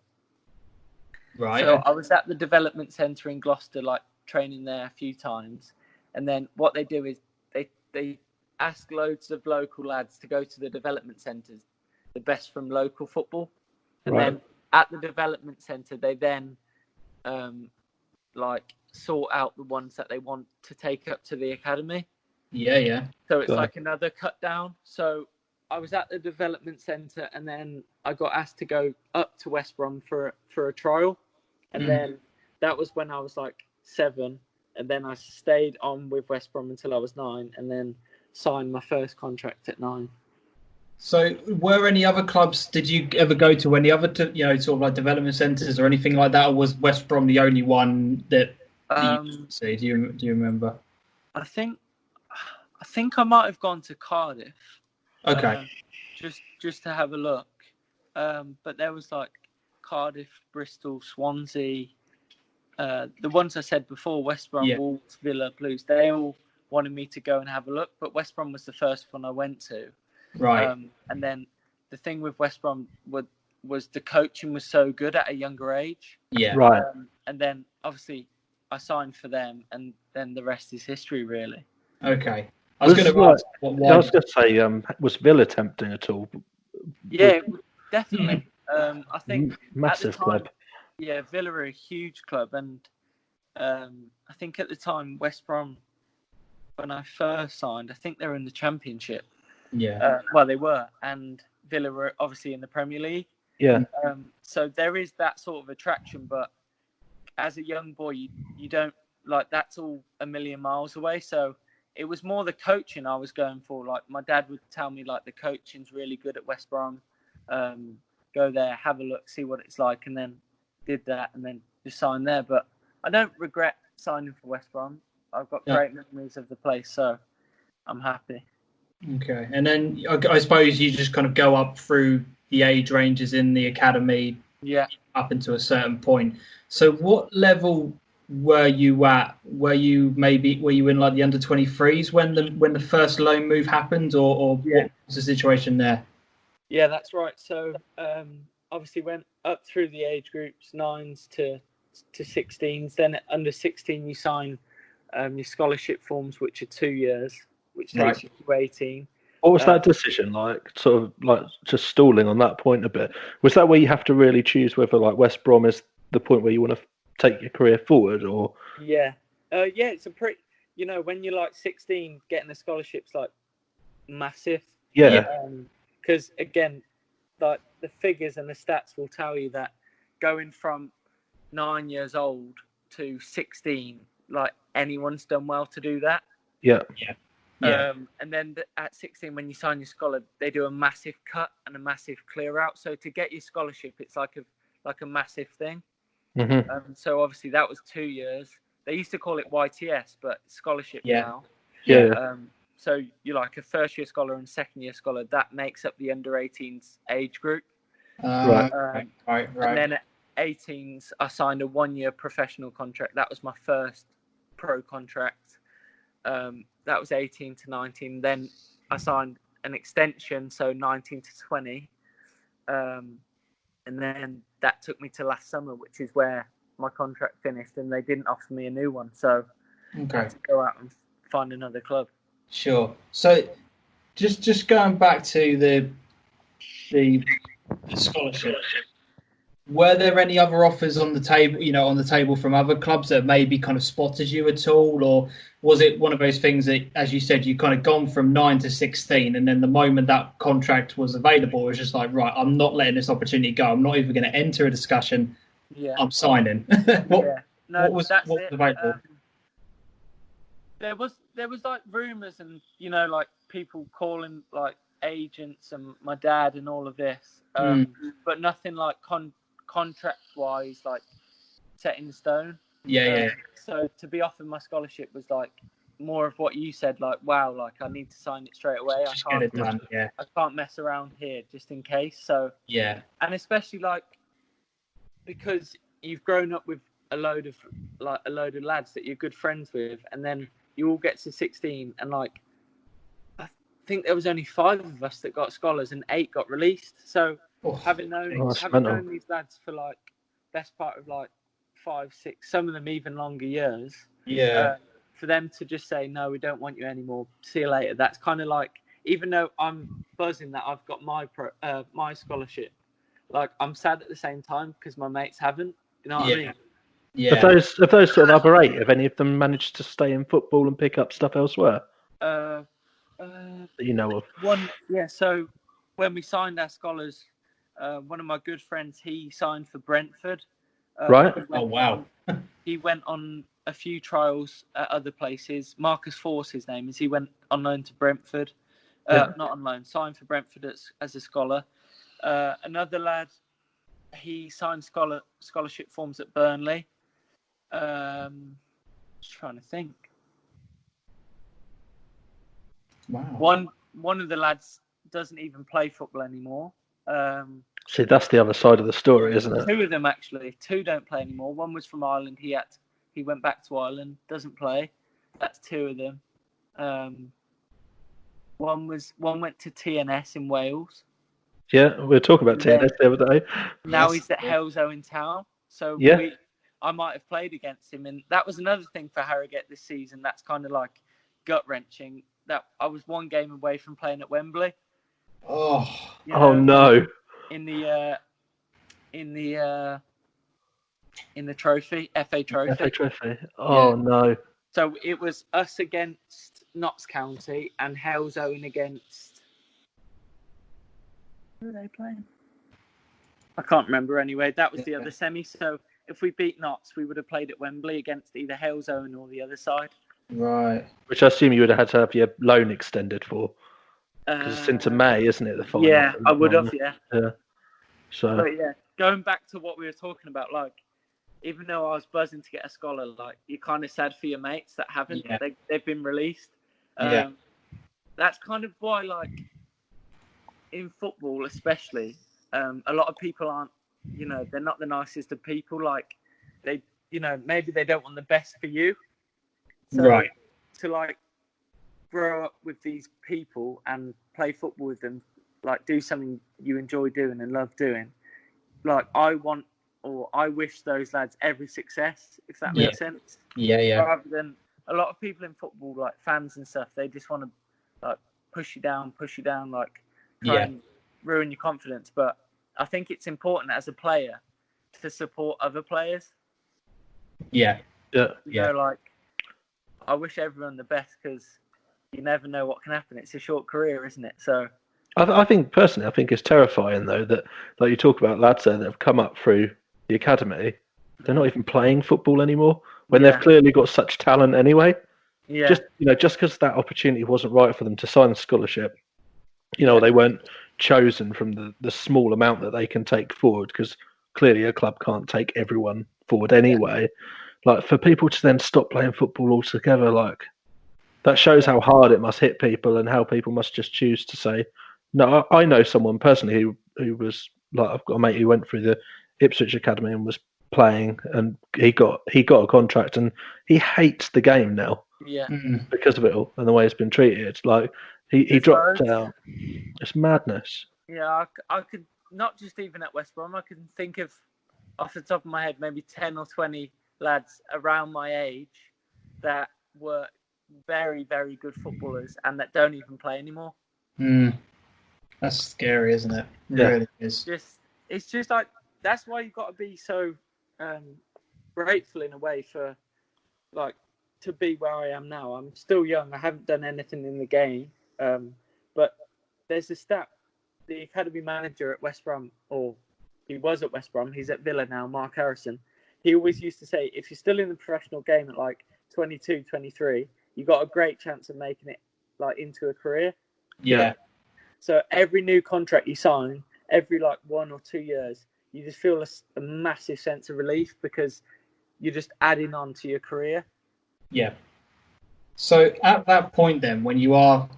Right. So I was at the development centre in Gloucester, like training there a few times. And then what they do is they ask loads of local lads to go to the development centres, the best from local football. And then at the development centre, they then like sort out the ones that they want to take up to the academy. Yeah. So it's like another cut down. So I was at the development centre, and then I got asked to go up to West Brom for a trial. And then that was when I was like 7. And then I stayed on with West Brom until I was 9, and then signed my first contract at 9. So, were any other clubs? Did you ever go to any other, sort of like development centres or anything like that, or was West Brom the only one that you see? Do you remember? I think I might have gone to Cardiff. Okay. Just to have a look, but there was like Cardiff, Bristol, Swansea. The ones I said before, West Brom, Wolves, Villa, Blues, they all wanted me to go and have a look, but West Brom was the first one I went to. Right. And then the thing with West Brom was the coaching was so good at a younger age. Yeah. Right. And then obviously I signed for them, and then the rest is history, really. Okay. I was going to ask. I was going to say, was Villa tempting at all? Yeah, definitely. I think massive at the time, club. Yeah, Villa are a huge club, and I think at the time West Brom, when I first signed, I think they were in the Championship. Yeah. Well, they were, and Villa were obviously in the Premier League. Yeah. So there is that sort of attraction, but as a young boy, you don't like that's all a million miles away. So it was more the coaching I was going for. Like my dad would tell me, like the coaching's really good at West Brom. Go there, have a look, see what it's like, and then did that, and then just signed there. But I don't regret signing for West Brom. I've got great memories of the place, so I'm happy. Okay, and then I suppose you just kind of go up through the age ranges in the academy, up into a certain point. So, what level were you at? Were you in like the under 23s when the first loan move happened, or what was the situation there? Yeah, that's right. So, obviously went up through the age groups, 9s to 16s. Then at under 16, you sign your scholarship forms, which are 2 years, which takes you to 18. What was that decision like? Sort of like just stalling on that point a bit. Was that where you have to really choose whether like West Brom is the point where you want to take your career forward, or? Yeah, it's a pretty. When you're like 16, getting a scholarship's like massive. Yeah. Because again, like the figures and the stats will tell you that going from 9 years old to 16, like anyone's done well to do that. Yeah. And then at 16, when you sign your scholar, they do a massive cut and a massive clear out. So to get your scholarship, it's like a massive thing. Mm-hmm. So obviously that was 2 years. They used to call it YTS, but scholarship now. Yeah. So you're like a first year scholar and second year scholar. That makes up the under 18s age group. Right. Right. And then at 18s, I signed a 1 year professional contract. That was my first pro contract. That was 18 to 19. Then I signed an extension, so 19 to 20. And then that took me to last summer, which is where my contract finished, and they didn't offer me a new one. So I had to go out and find another club. Sure. So just going back to the scholarship, were there any other offers on the table, from other clubs that maybe kind of spotted you at all, or was it one of those things that, as you said, you kind of gone from 9 to 16, and then the moment that contract was available, it was just like, right, I'm not letting this opportunity go. I'm not even going to enter a discussion. Yeah, I'm signing. What was available? There was like rumours and like people calling like agents and my dad and all of this, but nothing like contract wise, like set in stone. So to be offered my scholarship was like more of what you said, like, wow, like I need to sign it straight away. Just get it done. I can't mess around here just in case. So and especially like because you've grown up with a load of lads that you're good friends with, and then you all get to 16 and like I think there was only 5 of us that got scholars and 8 got released. So having known these lads for like best part of like 5, 6, some of them even longer years. For them to just say, no, we don't want you anymore, see you later. That's kind of like, even though I'm buzzing that I've got my scholarship, like I'm sad at the same time because my mates haven't. You know what I mean? Yeah. Of those sort of other 8, have any of them managed to stay in football and pick up stuff elsewhere? That you know of? One, yeah. So when we signed our scholars, one of my good friends, he signed for Brentford. Right. Oh wow. He went on a few trials at other places. Marcus Force, his name is. He went on loan to Brentford. Not on loan, signed for Brentford as a scholar. Another lad, he signed scholarship forms at Burnley. Just trying to think. Wow. One of the lads doesn't even play football anymore. See, that's the other side of the story, isn't it? 2 of them actually. 2 don't play anymore. One was from Ireland. He went back to Ireland. Doesn't play. That's 2 of them. One went to TNS in Wales. Yeah, we were talking about TNS the other day. Now he's at Hellzo in Town. So I might have played against him, and that was another thing for Harrogate this season. That's kind of like gut wrenching. That I was 1 game away from playing at Wembley. Oh no! In the trophy, FA Trophy. FA Trophy. Oh no! So it was us against Notts County and Hellzone against. Who were they playing? I can't remember anyway. That was the other semi. So if we beat Notts, we would have played at Wembley against either Hellzone or the other side. Right. Which I assume you would have had to have your loan extended for. Because it's into May, isn't it? The final. Yeah, I would have. Yeah. So. But yeah, going back to what we were talking about, like, even though I was buzzing to get a scholar, like, you're kind of sad for your mates that haven't. Yeah. They've been released. That's kind of why, like, in football especially, a lot of people aren't, they're not the nicest of people. Like, they, maybe they don't want the best for you. So right. To, like, grow up with these people and play football with them, like, do something you enjoy doing and love doing. Like, I wish those lads every success, if that makes sense. Yeah. Rather than a lot of people in football, like fans and stuff, they just want to like push you down, like try and ruin your confidence. But I think it's important as a player to support other players. Yeah. Like, I wish everyone the best because you never know what can happen. It's a short career, isn't it? So I think personally, it's terrifying though that, like, you talk about lads there that have come up through the academy they're not even playing football anymore when Yeah. they've clearly got such talent anyway. Yeah. Just because that opportunity wasn't right for them to sign a scholarship, Yeah. they weren't chosen from the small amount that they can take forward, because clearly a club can't take everyone forward anyway. Like, for people to then stop playing football altogether, like, that shows how hard it must hit people and how people must just choose to say no. I know someone personally who was like, I've got a mate who went through the Ipswich Academy and was playing, and he got a contract, and he hates the game now Yeah. because of it all and the way it's been treated. Like, he There's dropped loads. out. It's madness. Yeah, I could not just even at West Brom. I can think of off the top of my head maybe 10 or 20 lads around my age that were very, very good footballers and that don't even play anymore. That's scary, isn't it? It Yeah. really is. It's just like, that's why you've got to be so grateful in a way for, like, to be where I am now. I'm still young. I haven't done anything in the game, but there's a stat. The academy manager at West Brom, or he was at West Brom, he's at Villa now, Mark Harrison. He always used to say, if you're still in the professional game at like 22, 23, you got a great chance of making it like into a career. Yeah. So every new contract you sign, every like 1 or 2 years, you just feel a massive sense of relief because you're just adding on to your career. Yeah. So at that point then, when you are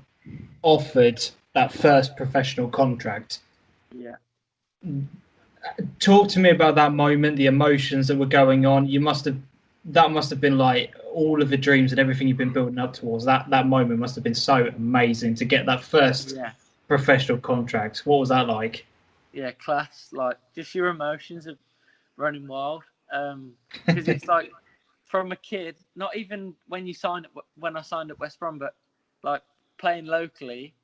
offered that first professional contract, Yeah. talk to me about that moment, the emotions that were going on. That must have been like all of the dreams and everything you've been building up towards. That moment must have been so amazing to get that first professional contract. What was that like? Yeah, class. Like, just your emotions of running wild. Because it's like, from a kid, not even when I signed at West Brom, but like playing locally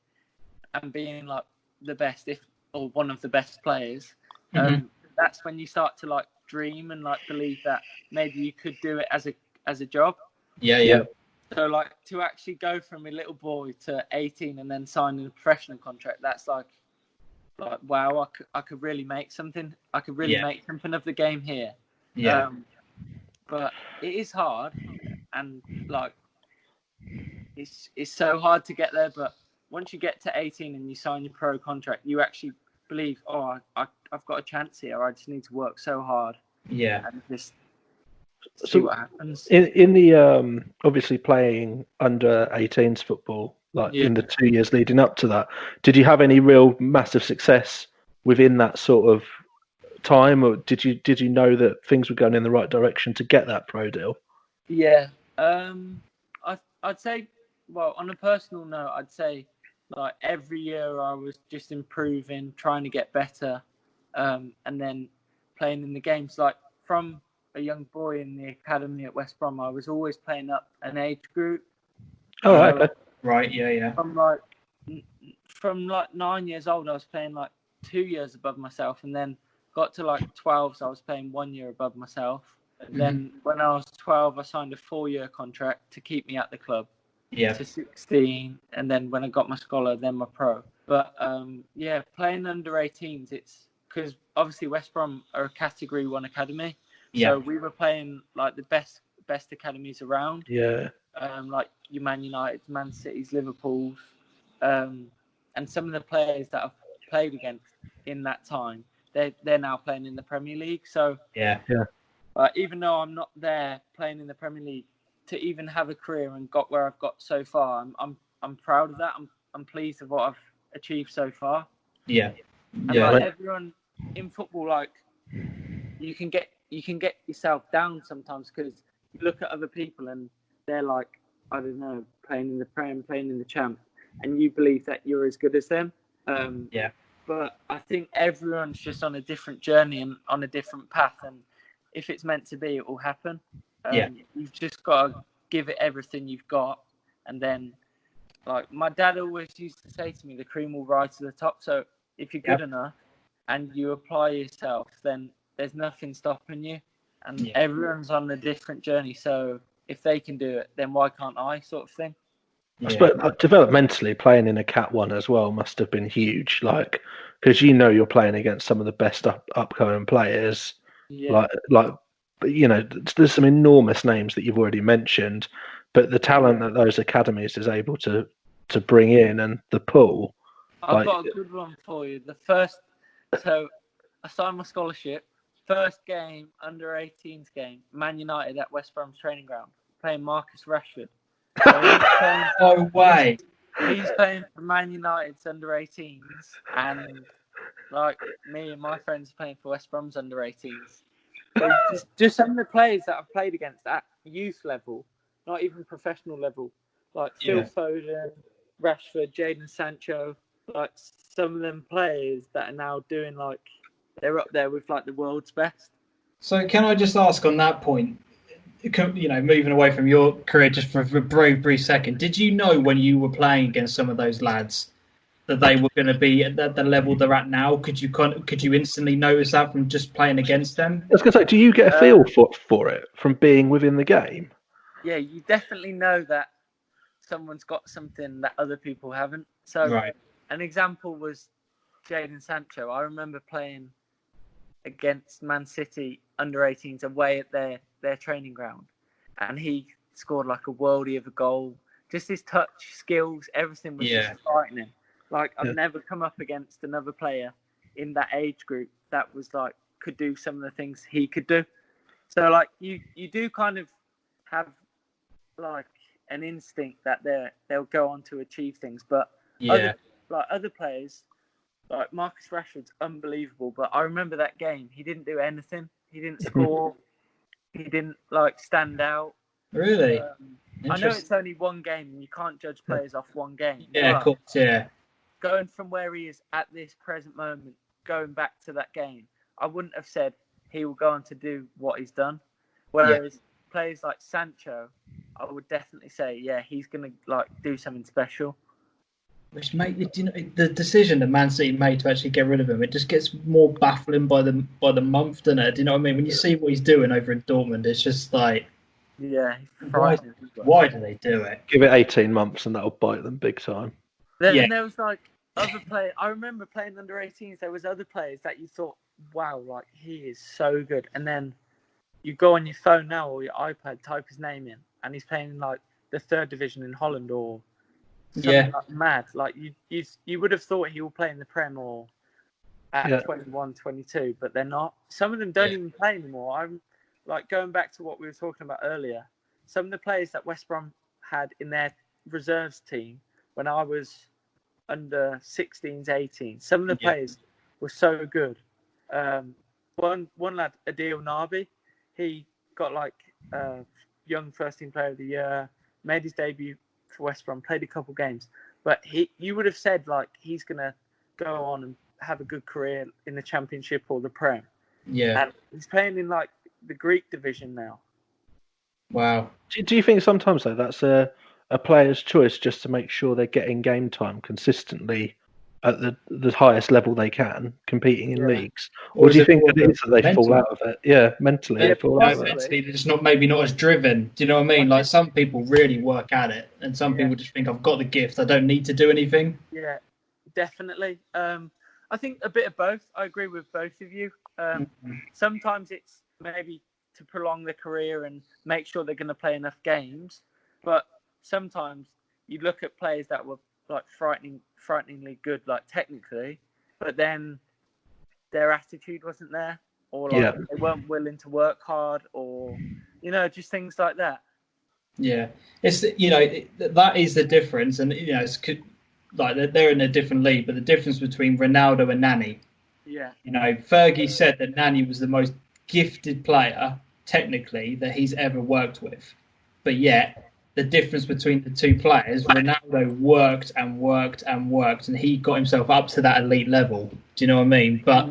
and being like the best, or one of the best players. That's when you start to like dream and like believe that maybe you could do it as a job. Yeah. So like, to actually go from a little boy to 18 and then signing a professional contract, that's like wow, I could really make something. I could really make something of the game here. Yeah. But it is hard, and like, it's so hard to get there. But once you get to 18 and you sign your pro contract, you actually believe, I've got a chance here. I just need to work so hard. Yeah. And just see what happens. In the obviously playing under 18s football, like in the 2 years leading up to that, did you have any real massive success within that sort of time, or did you know that things were going in the right direction to get that pro deal? Yeah, I'd say, well, on a personal note, I'd say like every year I was just improving, trying to get better, and then playing in the games. Like, from a young boy in the academy at West Brom, I was always playing up an age group. Oh, okay. Right, yeah. From like 9 years old, I was playing like 2 years above myself, and then got to like 12, so I was playing 1 year above myself. And then when I was 12, I signed a 4-year contract to keep me at the club. Yeah. To 16, and then when I got my scholar, then my pro. But playing under 18s, it's because obviously West Brom are a Category 1 academy. Yeah. So we were playing like the best academies around. Yeah. Like your Man United, Man City's, Liverpool's, and some of the players that I've played against in that time, they're now playing in the Premier League. So even though I'm not there playing in the Premier League, to even have a career and got where I've got so far, I'm proud of that. I'm pleased with what I've achieved so far. Yeah. And like everyone in football, like, you can get yourself down sometimes because you look at other people and they're like, I don't know, playing in the Prem, playing in the Champ, and you believe that you're as good as them. But I think everyone's just on a different journey and on a different path, and if it's meant to be, it will happen. You've just got to give it everything you've got, and then, like, my dad always used to say to me, the cream will rise to the top. So if you're good enough and you apply yourself, then there's nothing stopping you. And everyone's on a different journey. So if they can do it, then why can't I, sort of thing. I suppose developmentally, playing in a Cat 1 as well must have been huge, like, because you're playing against some of the best upcoming players. Like but there's some enormous names that you've already mentioned, but the talent that those academies is able to bring in and the pull. I've got a good one for you. So I signed my scholarship. First game, under 18s game, Man United at West Brom's training ground, playing Marcus Rashford. So No way. He's playing for Man United's under 18s, and like me and my friends are playing for West Brom's under 18s. So just some of the players that I've played against at youth level, not even professional level, like Phil Foden, Rashford, Jadon Sancho, like some of them players that are now doing like they're up there with like the world's best. So can I just ask on that point, moving away from your career just for a brief second, did you know when you were playing against some of those lads that they were going to be at the level they're at now? Could you instantly notice that from just playing against them? I was going to say, do you get a feel for it from being within the game? Yeah, you definitely know that someone's got something that other people haven't. So An example was Jadon Sancho. I remember playing against Man City under 18s away at their training ground, and he scored like a worldie of a goal. Just his touch, skills, everything was just frightening. Like I've never come up against another player in that age group that was like could do some of the things he could do. So like you do kind of have like an instinct that they'll go on to achieve things, but other players. Like Marcus Rashford's unbelievable, but I remember that game. He didn't do anything. He didn't score. He didn't like stand out. Really? I know it's only one game, and you can't judge players off one game. Yeah, of course. Yeah. Going from where he is at this present moment, going back to that game, I wouldn't have said he will go on to do what he's done. Whereas players like Sancho, I would definitely say, he's gonna like do something special. Which the decision that Man City made to actually get rid of him, it just gets more baffling by the month, doesn't it? Do you know what I mean? When you see what he's doing over in Dortmund, it's just like, why do they do it? Give it 18 months and that'll bite them big time. Then there was like other players. I remember playing under 18s. There was other players that you thought, wow, like he is so good. And then you go on your phone now or your iPad, type his name in, and he's playing in like the third division in Holland or something like mad. Like you would have thought he will play in the Prem or at 21, 22, but they're not. Some of them don't even play anymore. I'm like going back to what we were talking about earlier. Some of the players that West Brom had in their reserves team when I was under 16s, 18s, some of the players were so good. One lad, Adil Nabi, he got like young first team player of the year, made his debut for West Brom, played a couple games, but you would have said like he's gonna go on and have a good career in the Championship or the Prem. Yeah, and he's playing in like the Greek division now. Wow. Do you think sometimes though that's a player's choice just to make sure they're getting game time consistently at the highest level they can, competing in leagues, or do you think it is that they fall out of it? Yeah, mentally they fall out of it. Mentally, they're just maybe not as driven. Do you know what I mean? Like some people really work at it, and some people just think I've got the gift, I don't need to do anything. Yeah, definitely. I think a bit of both. I agree with both of you. Sometimes it's maybe to prolong their career and make sure they're going to play enough games, but sometimes you look at players that were like frighteningly good, like technically, but then their attitude wasn't there, or like they weren't willing to work hard, or just things like that. Yeah, it's that is the difference, and it's like they're in a different league, but the difference between Ronaldo and Nani. Yeah. Fergie said that Nani was the most gifted player technically that he's ever worked with, but yet the difference between the two players, Ronaldo worked and worked and worked, and he got himself up to that elite level. Do you know what I mean? But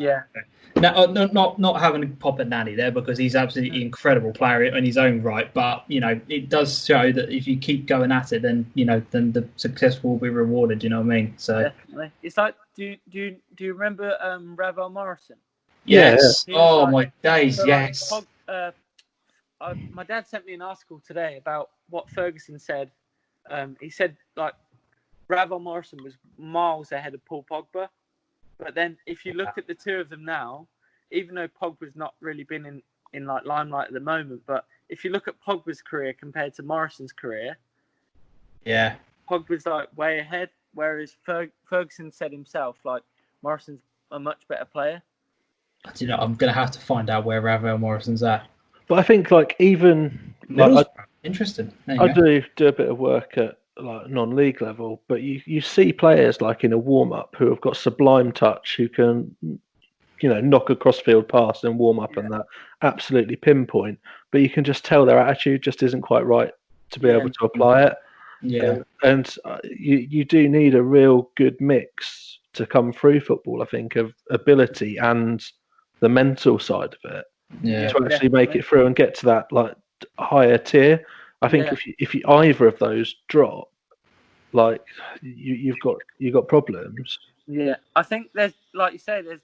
not having a pop at Nani there, because he's absolutely incredible player in his own right. But it does show that if you keep going at it, then then the success will be rewarded. Do you know what I mean? So definitely, it's like do you remember Ravel Morrison? Yes. Oh like, my days. So yes. My dad sent me an article today about what Ferguson said. He said like Ravel Morrison was miles ahead of Paul Pogba, but then if you look at the two of them now, even though Pogba's not really been in like limelight at the moment. But if you look at Pogba's career compared to Morrison's career, Yeah. Pogba's like way ahead, whereas Ferguson said himself like Morrison's a much better player. Do you know, I'm going to have to find out where Ravel Morrison's at. But I think like even like, Interesting. There I you go. do a bit of work at like non-league level, but you see players like in a warm-up who have got sublime touch, who can knock a cross-field pass and warm up and that absolutely pinpoint, but you can just tell their attitude just isn't quite right to be able to apply it. Yeah. And you do need a real good mix to come through football, I think, of ability and the mental side of it Yeah. to actually make it through and get to that like higher tier. I think if you either of those drop, like you've got problems. Yeah, I think there's, like you say, there's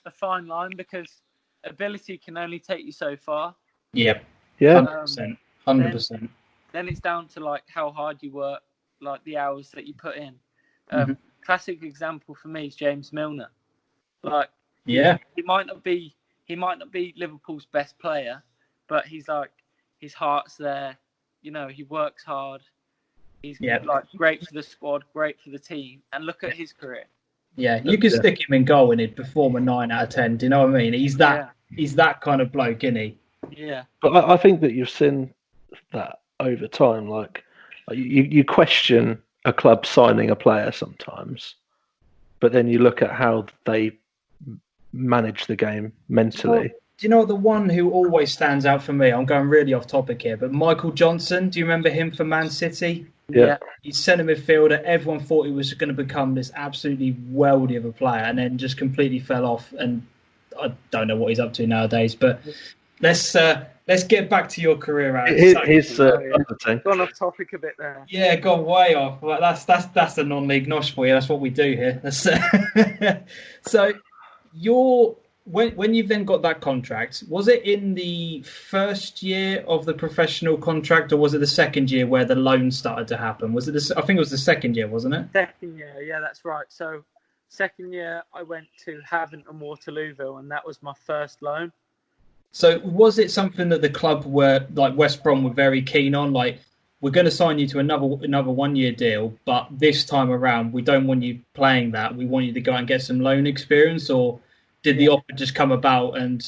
a fine line because ability can only take you so far. Yep. Yeah. 100%. 100%. Then it's down to like how hard you work, like the hours that you put in. Classic example for me is James Milner. Like, Yeah. he might not be Liverpool's best player, but he's like, his heart's there. He works hard. He's like great for the squad, great for the team. And look at his career. Yeah, you could stick him in goal and he'd perform a 9 out of 10. Do you know what I mean? He's that kind of bloke, isn't he? Yeah. But I think that you've seen that over time. Like you question a club signing a player sometimes, but then you look at how they manage the game mentally. Do you know what, the one who always stands out for me? I'm going really off topic here, but Michael Johnson. Do you remember him for Man City? Yeah. He's centre midfielder. Everyone thought he was going to become this absolutely worldy of a player, and then just completely fell off. And I don't know what he's up to nowadays. But let's get back to your career, Alex. He's gone off topic a bit there. Yeah, gone way off. Well, that's the non league nosh for you. That's what we do here. So when you've then got that contract, was it in the first year of the professional contract, or was it the second year where the loan started to happen? Was it I think it was the second year, wasn't it? Second year, yeah, that's right. So second year, I went to Havant and Waterlooville, and that was my first loan. So was it something that the club were, like West Brom, were very keen on? Like, we're going to sign you to another 1 year deal, but this time around, we don't want you playing that. We want you to go and get some loan experience, or did the offer just come about and,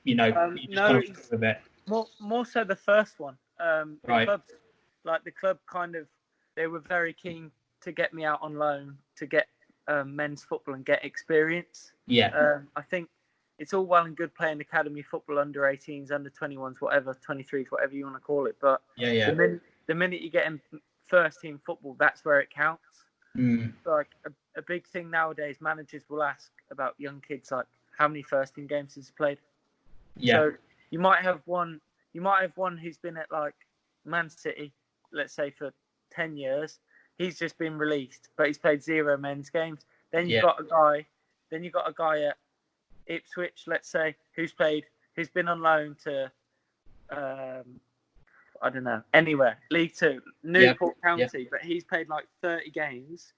you just with it? More so the first one. Right. The club they were very keen to get me out on loan to get men's football and get experience. Yeah. I think it's all well and good playing academy football, under 18s, under 21s, whatever, 23s, whatever you want to call it. But the minute you get in first team football, that's where it counts. Like a big thing nowadays, managers will ask about young kids, like, how many first team games has he played? Yeah. So you might have one who's been at like Man City, let's say, for 10 years. He's just been released, but he's played 0 men's games. Then you've got a guy at Ipswich, let's say, who's been on loan to I don't know, anywhere, League Two, Newport County, but he's played like 30 games,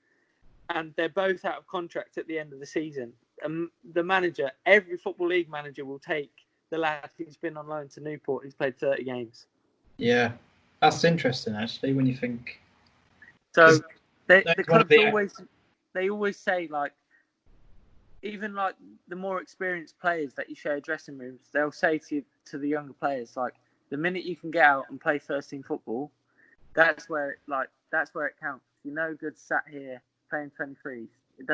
and they're both out of contract at the end of the season. And the manager, every Football League manager, will take the lad who's been on loan to Newport, who's played 30 games. Yeah, that's interesting, actually, when you think. So the clubs always say, like, even like the more experienced players that you share dressing rooms, they'll say to the younger players, like, the minute you can get out and play first team football, that's where it counts. You're no good sat here playing 23s. It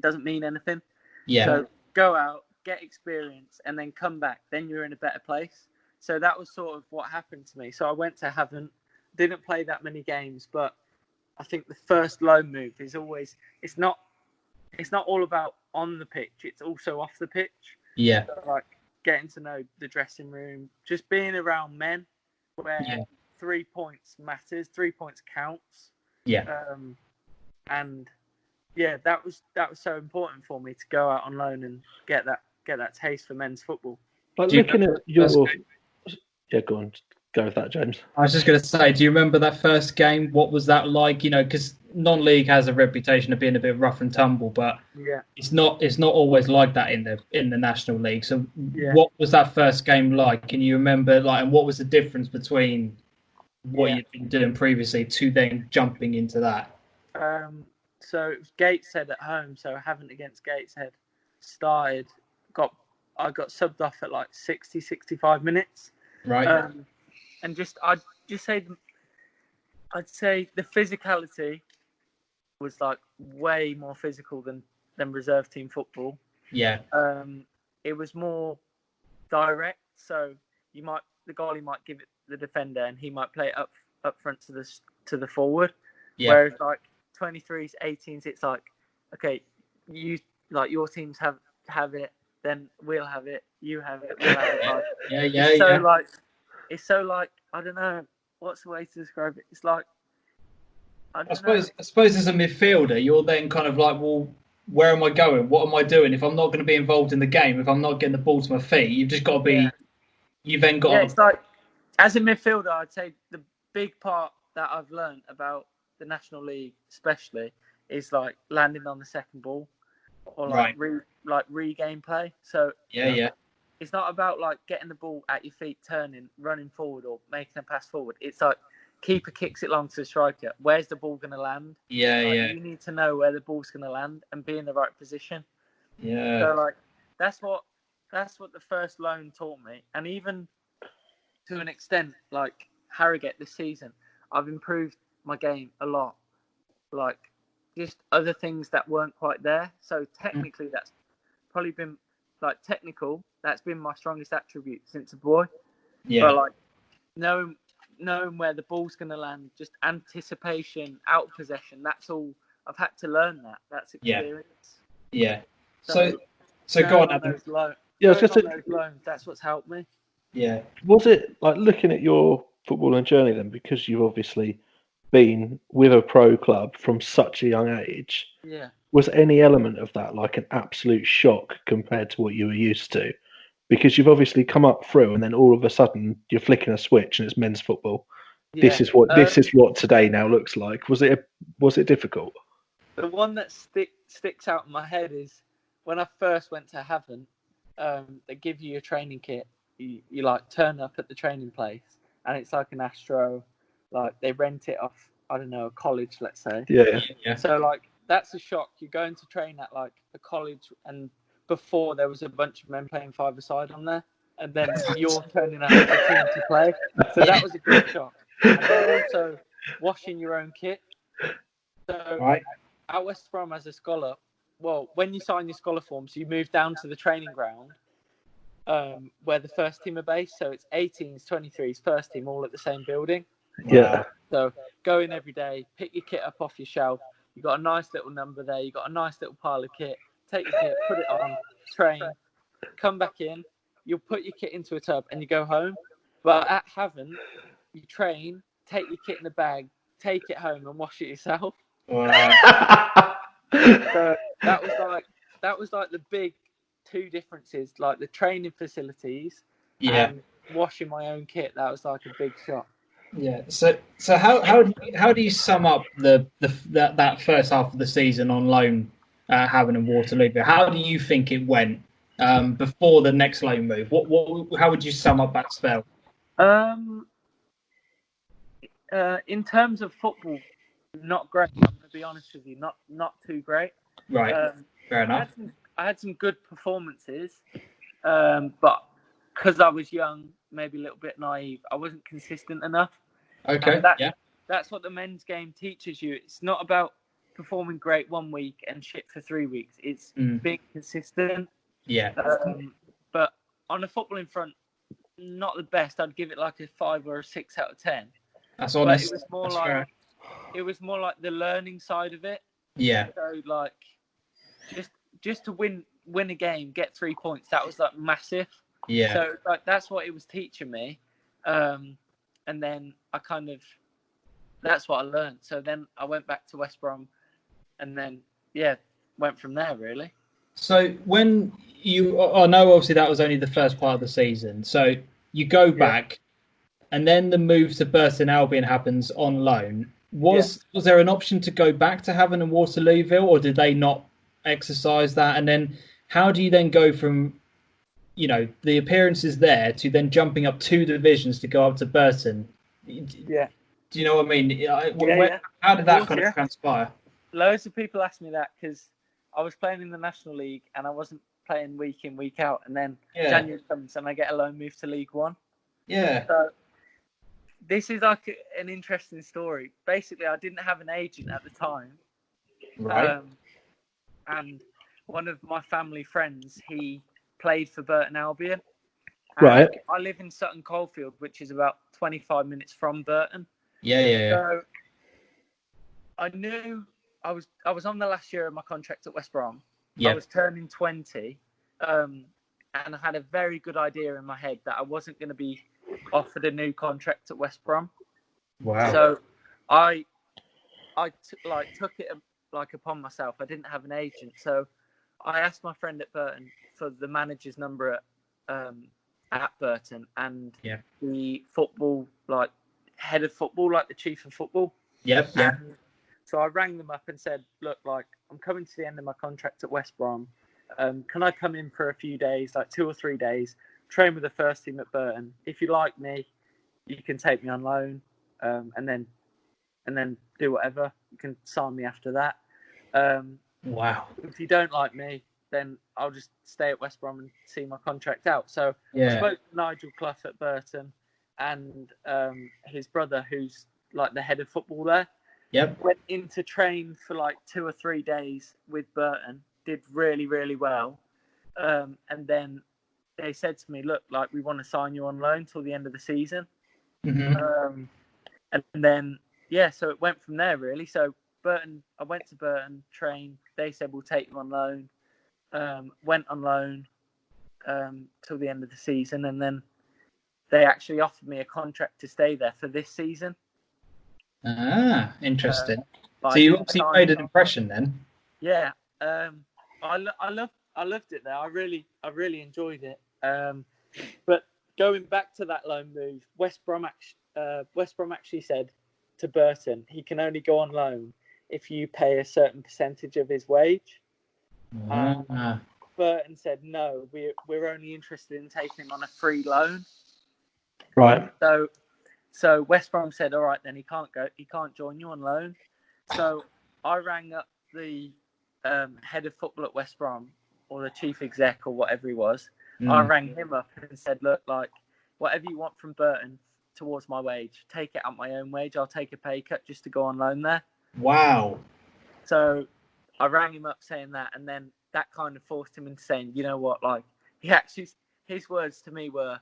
doesn't mean anything. Yeah. So go out, get experience, and then come back. Then you're in a better place. So that was sort of what happened to me. So I went to Havant, didn't play that many games, but I think the first loan move is always, it's not all about on the pitch, it's also off the pitch. Yeah. So, like, getting to know the dressing room, just being around men where 3 points matters, 3 points counts. Yeah. That was so important for me to go out on loan and get that taste for men's football. Like looking at your, go on, go with that, James. I was just going to say, do you remember that first game? What was that like? You know, because non-league has a reputation of being a bit rough and tumble, but it's not always like that in the National League. So, what was that first game like? Can you remember, like, and what was the difference between what you'd been doing previously to then jumping into that? So it was Gateshead at home. So Havant against Gateshead started. I got subbed off at like 60, 65 minutes. Right. And I'd say the physicality was like way more physical than reserve team football. Yeah. It was more direct. So the goalie might give it the defender, and he might play it up front to the forward. Yeah. Whereas like 23s, 18s, it's like, okay, you like your teams have it, then we'll have it, you have it, we'll have it. Like, it's so like I don't know what's the way to describe it. It's like I suppose as a midfielder, you're then kind of like, well, where am I going? What am I doing? If I'm not going to be involved in the game, if I'm not getting the ball to my feet, you've just got to be. Yeah. You've then got. Yeah, it's like as a midfielder, I'd say the big part that I've learned about the National League, especially, is like landing on the second ball or like regain play. So it's not about like getting the ball at your feet, turning, running forward, or making a pass forward. It's like keeper kicks it long to the striker. Where's the ball going to land? You need to know where the ball's going to land and be in the right position. Yeah. So like that's what the first loan taught me, and even to an extent, like Harrogate this season, I've improved my game a lot. Like just other things that weren't quite there. So technically, that's probably been like technical. That's been my strongest attribute since a boy. Yeah. But like knowing where the ball's going to land, just anticipation, out of possession. That's all I've had to learn. That's experience. Yeah. So go on, Adam. Loans, that's what's helped me. Yeah. Was it like looking at your footballing journey then, because you've obviously been with a pro club from such a young age? Yeah. Was any element of that like an absolute shock compared to what you were used to? Because you've obviously come up through, and then all of a sudden you're flicking a switch, and it's men's football. Yeah. This is what today now looks like. Was it difficult? The one that sticks out in my head is when I first went to Havant. They give you a training kit. You like turn up at the training place, and it's like an Astro. Like they rent it off, I don't know, a college, let's say. Yeah. So like that's a shock. You're going to train at like a college, and before there was a bunch of men playing five-a-side on there, and then you're turning up as a team to play. So that was a good shock. And then also washing your own kit. So at West Brom as a scholar, well, when you sign your scholar forms, you move down to the training ground where the first team are based. So it's 18s, 23s, first team, all at the same building. Yeah. So go in every day, pick your kit up off your shelf. You've got a nice little number there. You've got a nice little pile of kit. Take your kit, put it on, train, come back in. You'll put your kit into a tub and you go home. But at Havant, you train, take your kit in a bag, take it home and wash it yourself. Wow. So that was like the big two differences, like the training facilities and washing my own kit. That was like a big shock. Yeah. So how do you sum up that first half of the season on loan at Havant and Waterlooville? How do you think it went before the next loan move? How would you sum up that spell? In terms of football, not great. I'm going to be honest with you, not too great. Right. Fair enough. I had some good performances, but because I was young, maybe a little bit naive, I wasn't consistent enough. Okay. That's what the men's game teaches you. It's not about performing great 1 week and shit for 3 weeks. It's being consistent. Yeah. But on the footballing front, not the best. I'd give it like a 5 or a 6 out of 10. That's honest. But it was more like the learning side of it. Yeah. So like just to win a game, get 3 points, that was like massive. Yeah. So like that's what it was teaching me. And then that's what I learned. So then I went back to West Brom and then went from there really. So when I know obviously that was only the first part of the season. So you go back, and then the move to Burton Albion happens on loan. Was there an option to go back to Havant and Waterlooville, or did they not exercise that? And then how do you then go from, the appearances there to then jumping up 2 divisions to go up to Burton? Yeah. Do you know what I mean? How did that kind of transpire? Loads of people ask me that because I was playing in the National League and I wasn't playing week in, week out. And then January comes and I get a loan move to League One. Yeah. So this is like an interesting story. Basically, I didn't have an agent at the time. Right. And one of my family friends, he played for Burton Albion. Right. I live in Sutton Coldfield, which is about 25 minutes from Burton. Yeah. So I knew I was on the last year of my contract at West Brom. Yeah. I was turning 20, and I had a very good idea in my head that I wasn't going to be offered a new contract at West Brom. Wow. So I took it upon myself. I didn't have an agent, so I asked my friend at Burton for the manager's number at Burton and the football head of football, the chief of football. Yep. Yeah. So I rang them up and said, look, I'm coming to the end of my contract at West Brom. Can I come in for a few days, 2 or 3 days, train with the first team at Burton? If you like me, you can take me on loan, and then do whatever. You can sign me after that. Wow. If you don't like me, then I'll just stay at West Brom and see my contract out. So I spoke to Nigel Clough at Burton and his brother, who's the head of football there. Yep. Went in to train for 2 or 3 days with Burton, did really, really well. And then they said to me, look, we want to sign you on loan till the end of the season. Mm-hmm. And then, so it went from there, really. So I went to Burton, trained. They said, we'll take you on loan. Went on loan till the end of the season. And then they actually offered me a contract to stay there for this season. Ah, interesting. So you obviously made an impression then. Yeah, I loved it there. I really enjoyed it. But going back to that loan move, West Brom actually said to Burton, he can only go on loan if you pay a certain percentage of his wage. Burton said no, we're only interested in taking him on a free loan. Right. So West Brom said, all right, then he can't join you on loan. So I rang up the head of football at West Brom, or the chief exec, or whatever he was. I rang him up and said, look, whatever you want from Burton towards my wage, take it at my own wage. I'll take a pay cut just to go on loan there. Wow. So I rang him up saying that, and then that kind of forced him into saying, you know what, his words to me were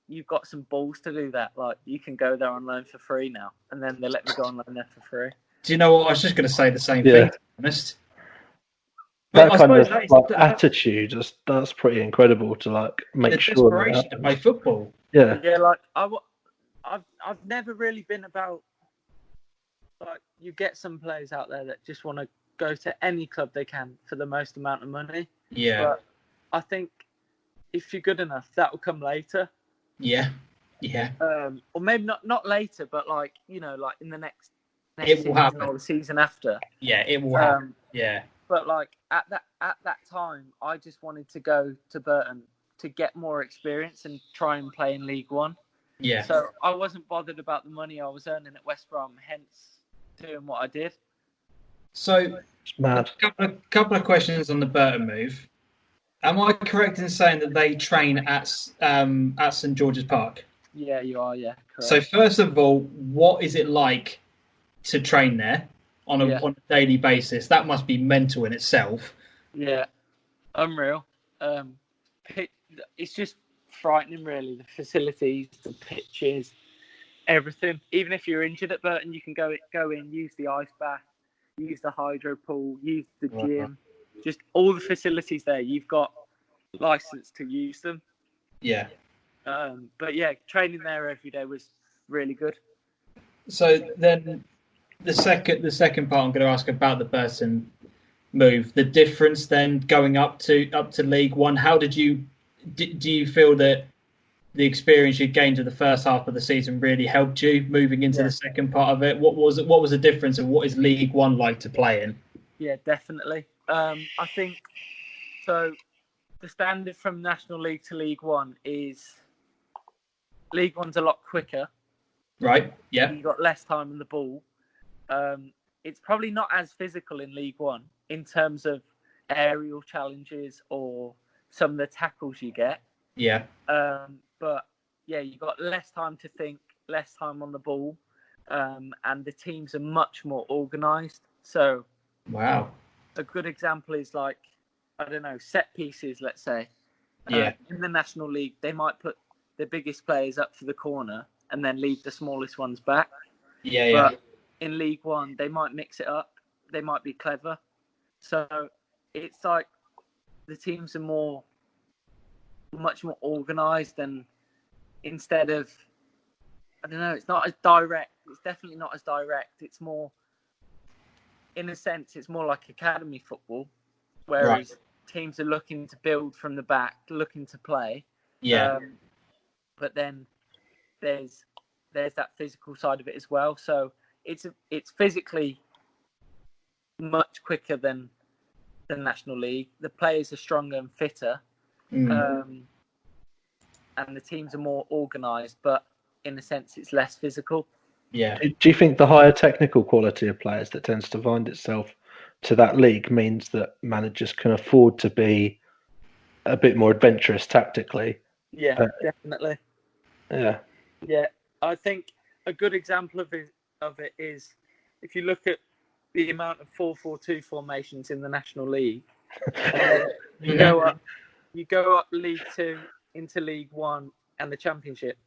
you've got some balls to do that. You can go there on loan for free now. And then they let me go on loan there for free. Do you know what? I was just going to say the same thing, to be honest. That kind of attitude, that's pretty incredible to make sure. Desperation to play football. Yeah. Yeah, I've never really been about, you get some players out there that just want to go to any club they can for the most amount of money. Yeah. But I think if you're good enough, that will come later. Yeah. Or maybe not later, but in the next it will happen, or the season after. Yeah, it will happen. Yeah. But at that time, I just wanted to go to Burton to get more experience and try and play in League One. Yeah. So I wasn't bothered about the money I was earning at West Brom, hence doing what I did. So, a couple of questions on the Burton move. Am I correct in saying that they train at St George's Park? Yeah, you are. Yeah, correct. So first of all, what is it like to train there on a daily basis? That must be mental in itself. Yeah, unreal. It's just frightening, really. The facilities, the pitches, everything. Even if you're injured at Burton, you can go in, use the ice bath, use the hydro pool, use the gym. Just all the facilities there. You've got license to use them. Yeah. But yeah, training there every day was really good. So then, the second part I'm going to ask about the Burton move. The difference then going up to League One. How did you do? You feel that the experience you gained in the first half of the season really helped you moving into the second part of it? What was the difference, and what is League One like to play in? Yeah, definitely. I think so. The standard from National League to League One is League One's a lot quicker. Right. Yeah. You've got less time on the ball. It's probably not as physical in League One in terms of aerial challenges or some of the tackles you get. Yeah. But yeah, you've got less time to think, less time on the ball, and the teams are much more organised. So, wow. A good example is like, I don't know, set pieces, let's say. Yeah. In the National League, they might put the biggest players up for the corner and then leave the smallest ones back. Yeah, yeah. But in League One, they might mix it up. They might be clever. So it's like the teams are much more organised, and instead of, I don't know, it's not as direct. It's definitely not as direct. It's more, in a sense, it's more like academy football, whereas teams are looking to build from the back, looking to play. Yeah. But then there's that physical side of it as well. So it's physically much quicker than the National League. The players are stronger and fitter, and the teams are more organised. But in a sense, it's less physical. Yeah. Do you think the higher technical quality of players that tends to find itself to that league means that managers can afford to be a bit more adventurous tactically? Yeah, definitely. Yeah. Yeah, I think a good example of it is if you look at the amount of 4-4-2 formations in the National League. You go up League Two into League One and the Championship.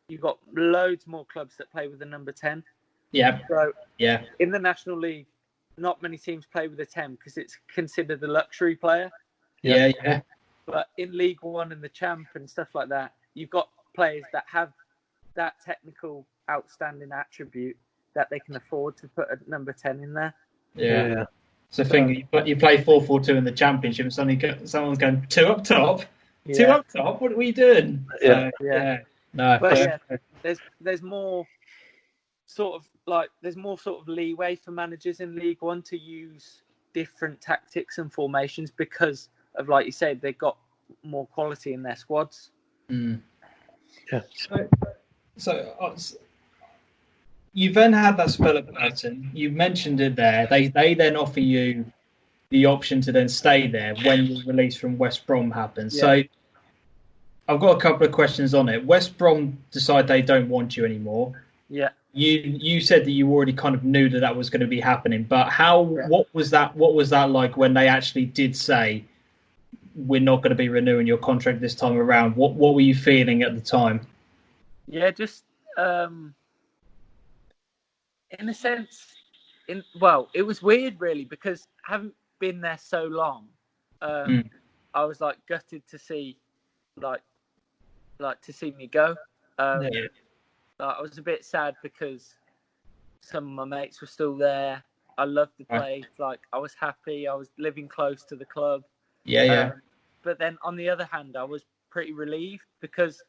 You've got loads more clubs that play with the number 10. Yeah. So yeah. In the National League, not many teams play with a 10 because it's considered a luxury player. Yeah, yeah. But in League One and the Champ and stuff like that, you've got players that have that technical outstanding attribute that they can afford to put a number 10 in there. Yeah. So you play 4-4-2 in the Championship and suddenly someone's going 2 up top. Yeah. 2 up top? What are we doing? Yeah. No. But there's more sort of leeway for managers in League One to use different tactics and formations because of, like you said, they've got more quality in their squads. Yeah. So you then had that spell at Burton. You mentioned it there. They then offer you the option to then stay there when your release from West Brom happens. Yeah. So I've got a couple of questions on it. West Brom decide they don't want you anymore. Yeah. You said that you already kind of knew that was going to be happening, but what was that like when they actually did say we're not going to be renewing your contract this time around? What were you feeling at the time? Yeah, just in a sense, it was weird really because I haven't been there so long. I was like gutted to see to see me go. I was a bit sad because some of my mates were still there. I loved the place. Like I was happy. I was living close to the club. But then on the other hand, I was pretty relieved because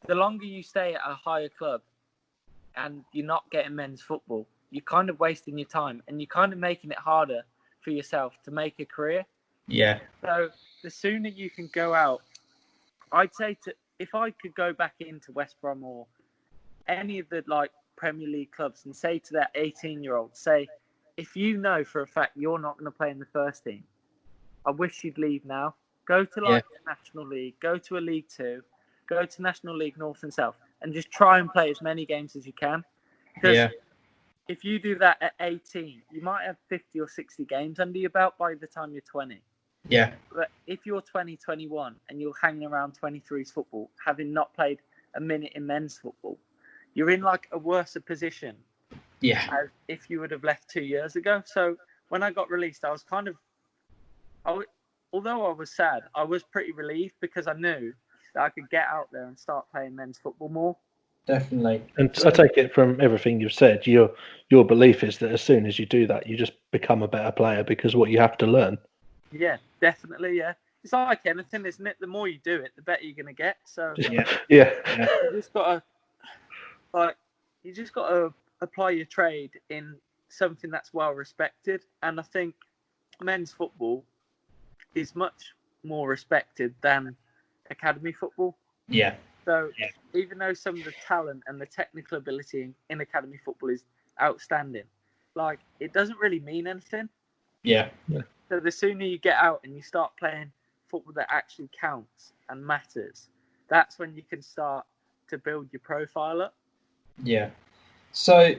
the longer you stay at a higher club and you're not getting men's football, you're kind of wasting your time and you're kind of making it harder for yourself to make a career. Yeah. So the sooner you can go out, I'd say if I could go back into West Brom or any of the Premier League clubs and say to that 18-year-old, say, if you know for a fact you're not going to play in the first team, I wish you'd leave now. Go to the National League, go to a League Two, go to National League North and South, and just try and play as many games as you can. Because if you do that at 18, you might have 50 or 60 games under your belt by the time you're 20. Yeah. But if you're 20, 21, and you're hanging around 23's football, having not played a minute in men's football, you're in a worse position. Yeah. As if you would have left 2 years ago. So when I got released, I was although I was sad, I was pretty relieved because I knew that I could get out there and start playing men's football more. Definitely. And I take it from everything you've said, your belief is that as soon as you do that, you just become a better player because what you have to learn. Yeah, definitely, yeah. it's like anything, isn't it? The more you do it, the better you're going to get. So Yeah. you just got to apply your trade in something that's well respected. And I think men's football is much more respected than academy football. Yeah. So even though some of the talent and the technical ability in academy football is outstanding, like, it doesn't really mean anything. Yeah. So the sooner you get out and you start playing football that actually counts and matters, that's when you can start to build your profile up. Yeah. So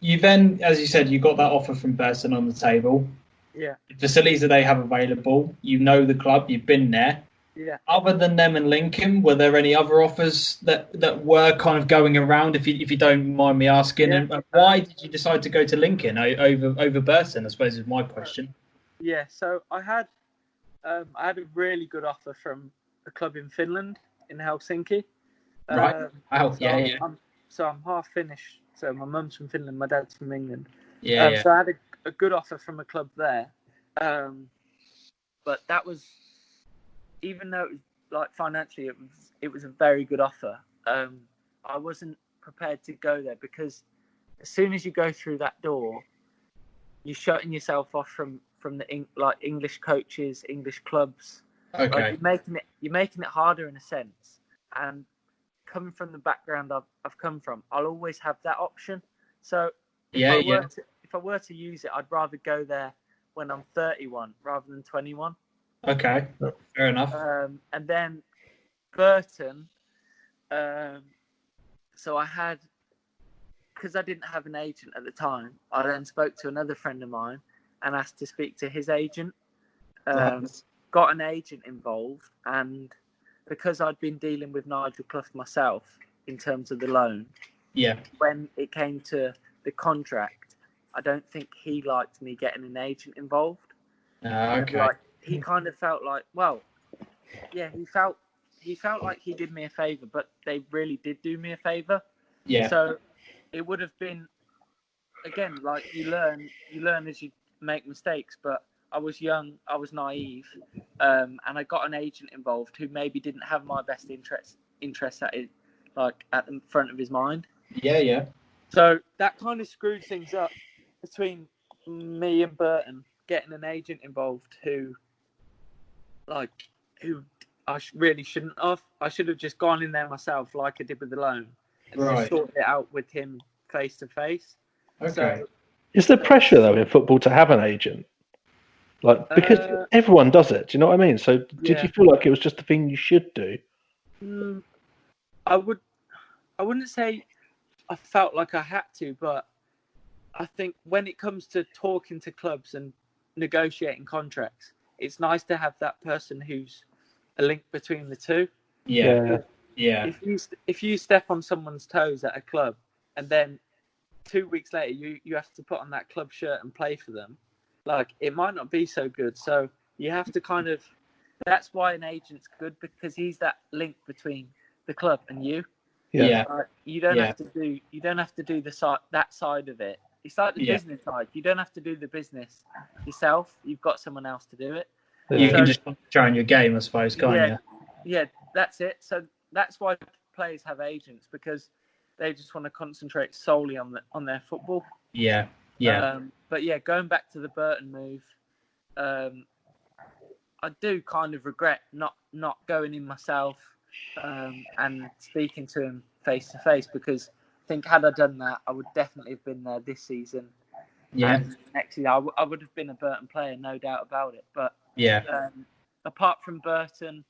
you then, as you said, you got that offer from Burton on the table. Yeah. The facilities that they have available, you know the club, you've been there. Yeah. Other than them and Lincoln, were there any other offers that were kind of going around, if you don't mind me asking? Yeah. And why did you decide to go to Lincoln over Burton, I suppose, is my question. Yeah, so I had a really good offer from a club in Finland, in Helsinki. Right. So I'm half Finnish. So my mum's from Finland, my dad's from England. Yeah. So I had a good offer from a club there. But that was, even though it was, like, financially it was a very good offer, I wasn't prepared to go there, because as soon as you go through that door, you're shutting yourself off from the English coaches, English clubs. Okay. Like, you're making it harder in a sense. And coming from the background I've come from, I'll always have that option. So if I were to use it, I'd rather go there when I'm 31 rather than 21. Okay, fair enough. And then Burton, so I had, because I didn't have an agent at the time, I then spoke to another friend of mine and asked to speak to his agent. Got an agent involved, and because I'd been dealing with Nigel Clough myself in terms of the loan, when it came to the contract, I don't think he liked me getting an agent involved. Okay. Like, he kind of felt like, he felt like he did me a favour, but they really did do me a favour. Yeah. So it would have been, again, like, you learn as you make mistakes, but I was young, I was naive, and I got an agent involved who maybe didn't have my best interest at the front of his mind. Yeah. So that kind of screwed things up between me and Burton, getting an agent involved who I really shouldn't have. I should have just gone in there myself, like I did with the loan, and just sorted it out with him face to face. Okay. So, is there pressure though in football to have an agent? Like, because everyone does it. Do you know what I mean? So did you feel like it was just the thing you should do? I wouldn't say I felt like I had to, but I think when it comes to talking to clubs and negotiating contracts, it's nice to have that person who's a link between the two. Yeah. If you step on someone's toes at a club, and then 2 weeks later you have to put on that club shirt and play for them, like, it might not be so good. So you have to kind of, that's why an agent's good, because he's that link between the club and you. Yeah. You don't have to do that side of it. It's like the business side. You don't have to do the business yourself. You've got someone else to do it. You can just try on your game, I suppose, can't you? Yeah, that's it. So that's why players have agents, because they just want to concentrate solely on their football. Yeah. But yeah, going back to the Burton move, I do kind of regret not going in myself and speaking to him face to face, because I think had I done that, I would definitely have been there this season. Yeah. And next year, I would have been a Burton player, no doubt about it. But apart from Burton,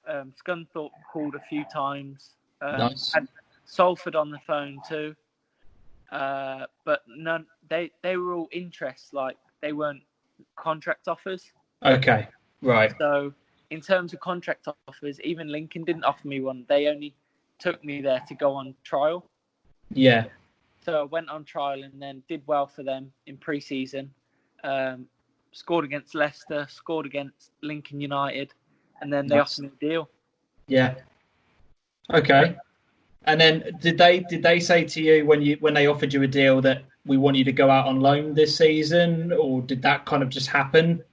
Scunthorpe called a few times. Nice. Had Salford on the phone too. But none. They were all interests, like they weren't contract offers. Okay, right. So in terms of contract offers, even Lincoln didn't offer me one. They only took me there to go on trial. Yeah. So I went on trial and then did well for them in pre-season. Scored against Leicester, scored against Lincoln United, and then they offered me a deal. Yeah. Okay. And then did they say to you when they offered you a deal that we want you to go out on loan this season, or did that kind of just happen?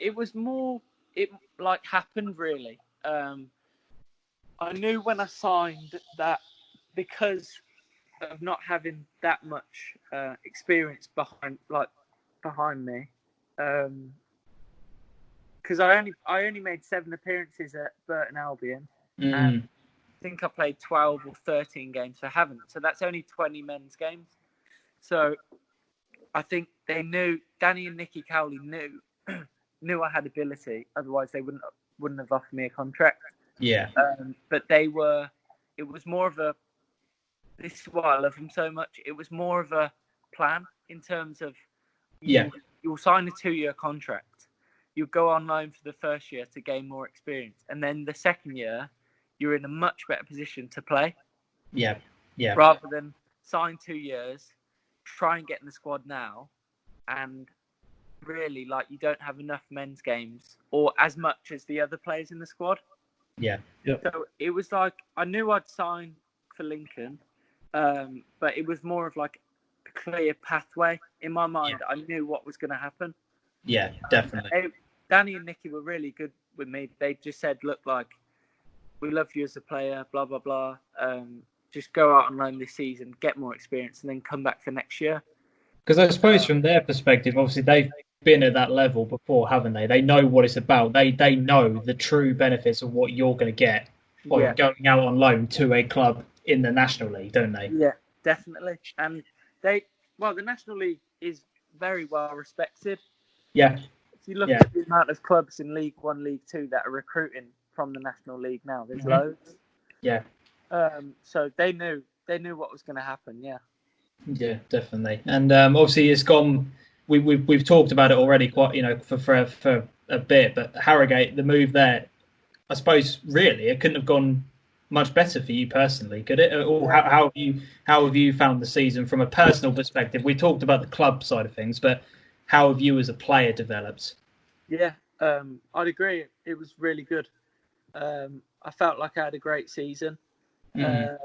It was more it like happened really. I knew when I signed that because of not having that much experience behind me, because I only made 7 appearances at Burton Albion, and I think I played 12 or 13 games for Havant. So that's only 20 men's games. So I think they knew, Danny and Nicky Cowley knew I had ability. Otherwise, they wouldn't have offered me a contract. Yeah. But it was more of a, this is why I love them so much. It was more of a plan in terms of you'll sign a 2-year contract. You'll go on loan for the first year to gain more experience. And then the second year, you're in a much better position to play. Yeah. Yeah. Rather than sign 2 years, try and get in the squad now, and really, like, you don't have enough men's games or as much as the other players in the squad. Yeah. Yep. So it was like, I knew I'd sign for Lincoln, but it was more of like a clear pathway. In my mind, I knew what was going to happen. Yeah, definitely. Danny and Nicky were really good with me. They just said, look, like, we love you as a player, blah, blah, blah. Just go out on loan this season, get more experience, and then come back for next year. Because I suppose from their perspective, obviously they've been at that level before, haven't they? They know what it's about. They know the true benefits of what you're going to get by going out on loan to a club in the National League, don't they? Yeah, definitely. And the National League is very well respected. Yeah. If you look at the amount of clubs in League 1, League 2 that are recruiting from the National League now, there's loads. Yeah. So they knew what was going to happen. Yeah. Yeah, definitely. And obviously it's gone. We've talked about it already quite, for a bit. But Harrogate, the move there, I suppose really it couldn't have gone much better for you personally, could it? Or how have you found the season from a personal perspective? We talked about the club side of things, but how have you as a player developed? Yeah, I'd agree. It was really good. I felt like I had a great season. I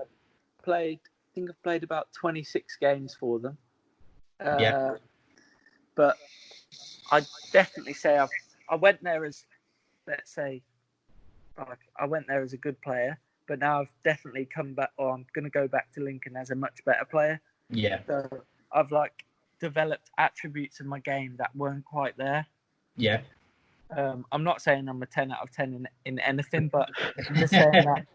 think I've played about 26 games for them. But I'd definitely say I went there as, let's say, I went there as a good player, but now I've definitely come back, or I'm going to go back to Lincoln as a much better player. Yeah. So I've developed attributes of my game that weren't quite there. Yeah. I'm not saying I'm a 10 out of 10 in anything, but I'm just saying that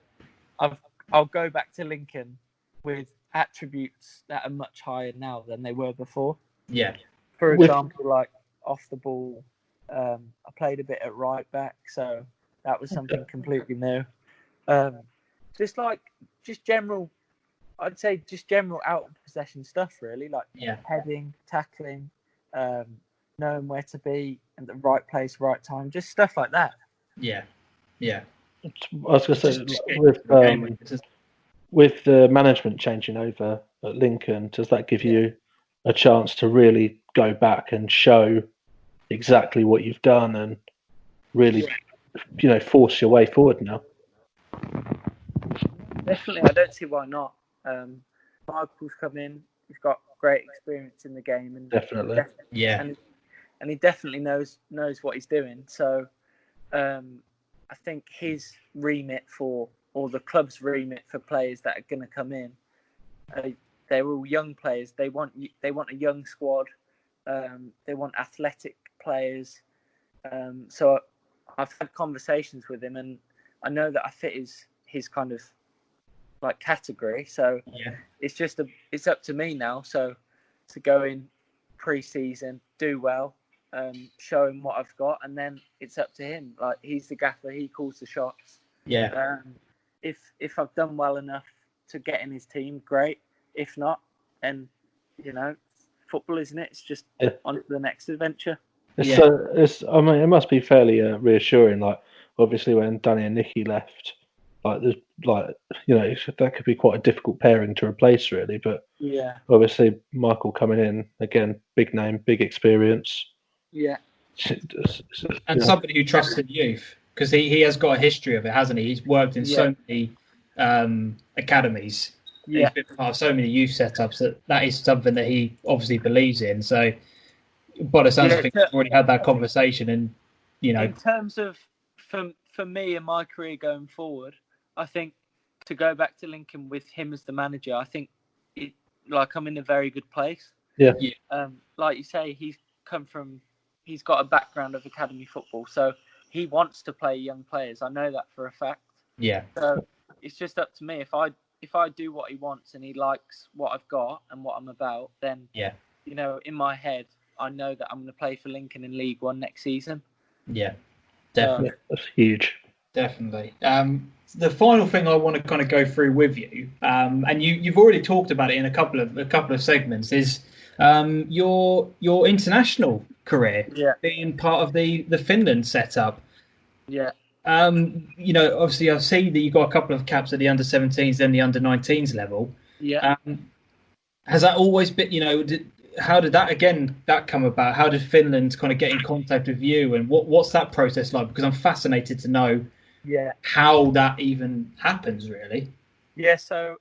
I'll go back to Lincoln with attributes that are much higher now than they were before. Yeah. For example, like off the ball, I played a bit at right back, so that was something completely new. Just general out of possession stuff, really, like heading, tackling, knowing where to be in the right place, right time, just stuff like that. Yeah. Yeah. I was going to say, with the management changing over at Lincoln, does that give you a chance to really go back and show exactly what you've done and really, force your way forward now? Definitely, I don't see why not. Michael's come in; he's got great experience in the game, and definitely, and he definitely knows what he's doing. So, I think his remit or the club's remit for players that are going to come in, they're all young players. They want a young squad. They want athletic players. So I've had conversations with him, and I know that I fit his kind of like category. So it's up to me now. So to go in pre-season, do well, show him what I've got, and then it's up to him. Like, he's the gaffer, he calls the shots. Yeah. If I've done well enough to get in his team, great. If not, and football, isn't it? It's just on to the next adventure. It must be fairly reassuring. Like, obviously, when Danny and Nicky left, that could be quite a difficult pairing to replace, really. But obviously, Michael coming in again, big name, big experience. Yeah, and somebody who trusts in youth, because he has got a history of it, hasn't he? He's worked in so many academies. He's been part of so many youth setups that is something that he obviously believes in. So, by the sounds of things, we've already had that conversation, and In terms of for me and my career going forward, I think to go back to Lincoln with him as the manager, I think I'm in a very good place. Yeah. Like you say, he's got a background of academy football, so he wants to play young players. I know that for a fact. Yeah. So it's just up to me. If I do what he wants and he likes what I've got and what I'm about, then in my head, I know that I'm going to play for Lincoln in League One next season. Yeah, definitely. That's huge. Definitely. The final thing I want to kind of go through with you, and you've already talked about it in a couple of segments, is your international career, being part of the Finland setup. Yeah. Obviously I've seen that you've got a couple of caps at the under-17s, then the under-19s level. Yeah. Has that always been, how did that come about? How did Finland kind of get in contact with you, and what's that process like? Because I'm fascinated to know how that even happens, really. Yeah, so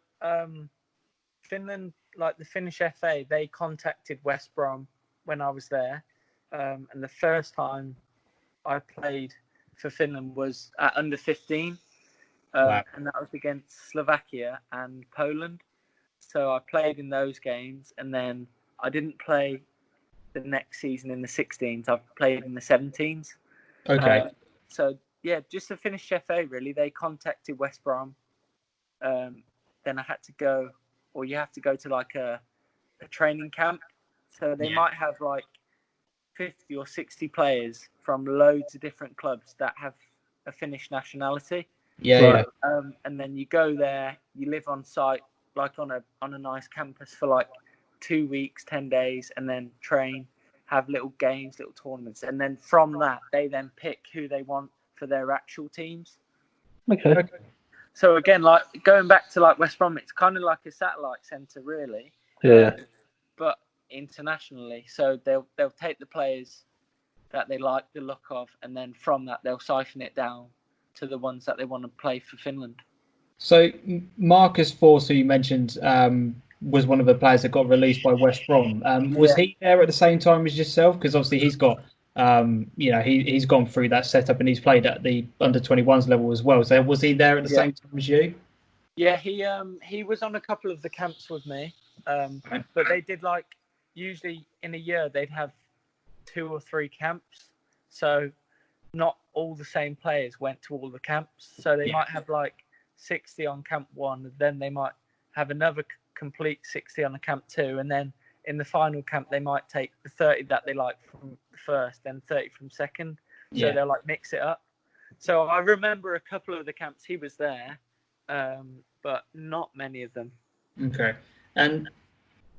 Finland, like the Finnish FA, they contacted West Brom when I was there, and the first time I played for Finland was at under 15, Wow. and that was against Slovakia and Poland. So I played in those games, and then I didn't play the next season in the 16s. I played in the 17s. Okay. Just the Finnish FA, really. They contacted West Brom. Then I had to go, or you have to go to like a training camp. So they might have like 50 or 60 players from loads of different clubs that have a Finnish nationality. Yeah. And then you go there, you live on site, like on a nice campus for like 2 weeks, 10 days, and then train, have little games, little tournaments, and then from that they then pick who they want for their actual teams. Okay. So again, like going back to like West Brom, it's kind of like a satellite centre, really. Yeah. But internationally, so they'll take the players that they like the look of, and then from that they'll siphon it down to the ones that they want to play for Finland. So Marcus Forss, who you mentioned, was one of the players that got released by West Brom. Was he there at the same time as yourself? Because obviously he's got, he's gone through that setup and he's played at the under-21s level as well. So was he there at the same time as you? Yeah, he was on a couple of the camps with me, but they did like usually in a year they'd have 2 or 3 camps. So not all the same players went to all the camps. So they might have like 60 on camp 1, then they might have another complete 60 on a camp 2, and then in the final camp they might take the 30 that they like from first, then 30 from second. So they'll like mix it up. So I remember a couple of the camps he was there, but not many of them. Okay. And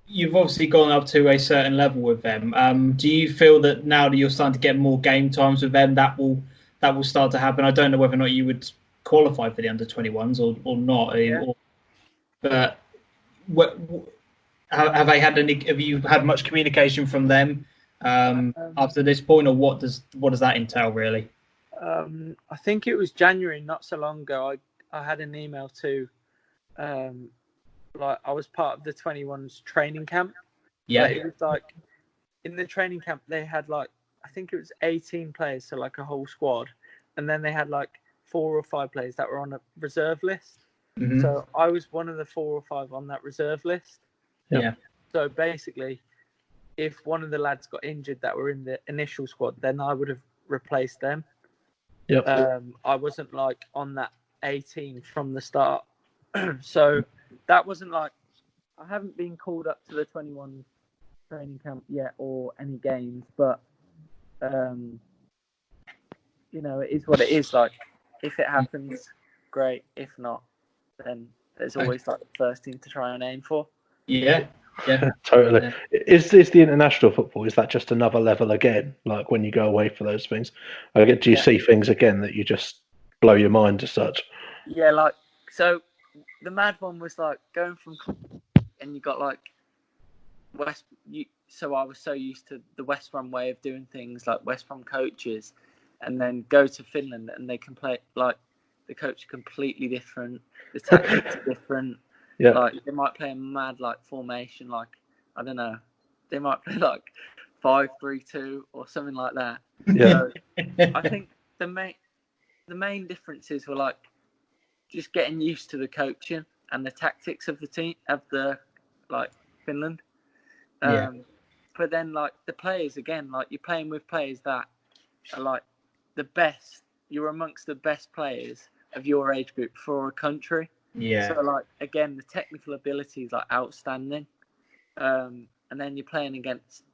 you've obviously gone up to a certain level with them. Do you feel that now that you're starting to get more game times with them, that will start to happen? I don't know whether or not you would qualify for the under-21s or not. But have you had much communication from them up to this point, or what does that entail really? I think it was January, not so long ago. I had an email to, I was part of the 21s training camp. Yeah. It was like in the training camp they had I think it was 18 players, so like a whole squad, and then they had 4 or 5 players that were on a reserve list. Mm-hmm. So I was one of the 4 or 5 on that reserve list. Yeah. So basically, if one of the lads got injured that were in the initial squad, then I would have replaced them. Yep. I wasn't on that 18 from the start. So that wasn't I haven't been called up to the 21 training camp yet or any games, but it is what it is. If it happens, great. If not, then there's always the first team to try and aim for. Yeah. Totally. Is the international football, is that just another level again? Like when you go away for those things, do you see things again that you just blow your mind as such? Yeah, so the mad one was going from, and you got so I was so used to the West Brom way of doing things, like West Brom coaches, and then go to Finland and they can play the coach is completely different, the tactics are different. Yeah. They might play a mad formation, I don't know. They might play 5-3-2 or something like that. Yeah. So I think the main differences were like just getting used to the coaching and the tactics of the team of the like Finland. But then like the players again, like you're playing with players that are like the best. You're amongst the best players of your age group for a country. Yeah. So like again, the technical ability is like outstanding. And then you're playing against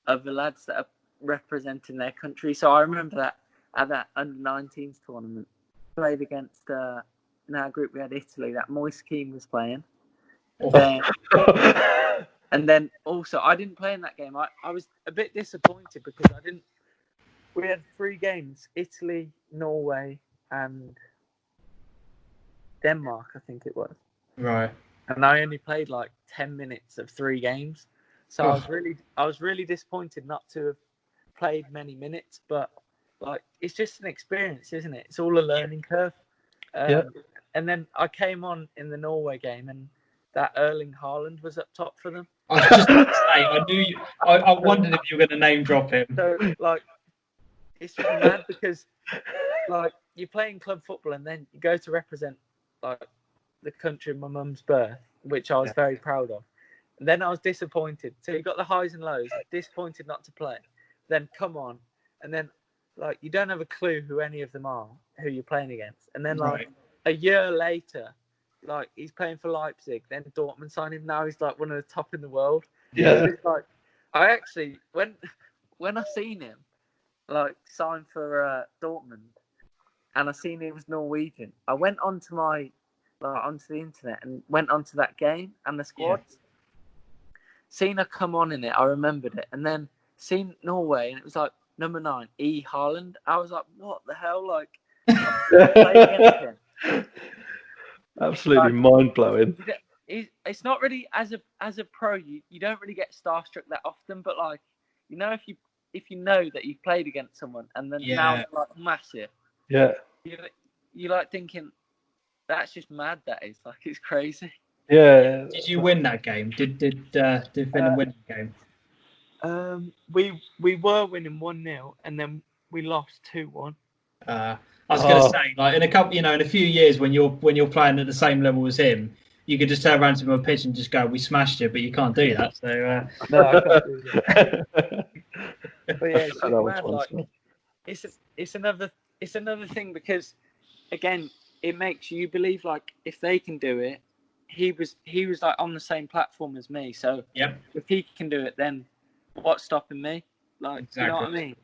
other lads that are representing their country. So I remember that at that under-19s tournament, played against in our group we had Italy. That Moise Keane was playing. And then also I didn't play in that game. I was a bit disappointed because I didn't. We had 3 games: Italy, Norway, and Denmark. I think it was. Right. And I only played like 10 minutes of 3 games. So I was really disappointed not to have played many minutes, but like it's just an experience, isn't it? It's all a learning curve. And then I came on in the Norway game, and that Erling Haaland was up top for them. I was just going to say, I knew you. I wondered if you were going to name drop him. So like, it's just mad because like you're playing club football, and then you go to represent like the country of my mum's birth, which I was very proud of. And then I was disappointed. So you got the highs and lows. Disappointed not to play. Then come on, and then like you don't have a clue who any of them are, who you're playing against. And then like a year later, like he's playing for Leipzig. Then Dortmund signed him. Now he's like one of the top in the world. Yeah. It's like I actually when I seen him like sign for Dortmund, and I seen he was Norwegian, I went onto the internet and went onto that game and the squads. Yeah. Seen her come on in it, I remembered it, and then seen Norway, and it was like number 9, Haaland. I was like, what the hell? Like, absolutely mind blowing. It's not really as a pro. You don't really get starstruck that often, but like you know if you know that you've played against someone and then now they're like massive. Yeah. You like thinking that's just mad. That is like it's crazy. Yeah. Did you win that game? Did Finland win the game? We were winning 1-0 and then we lost 2-1. I was going to say, like in a few years when you're playing at the same level as him, you could just turn around to him on pitch and just go, "We smashed you," but you can't do that. So no, I can't do that. But yeah, it's just mad. Like it's another thing because again, it makes you believe like if they can do it. He was like on the same platform as me, so if he can do it, then what's stopping me? Like, exactly. You know what I mean?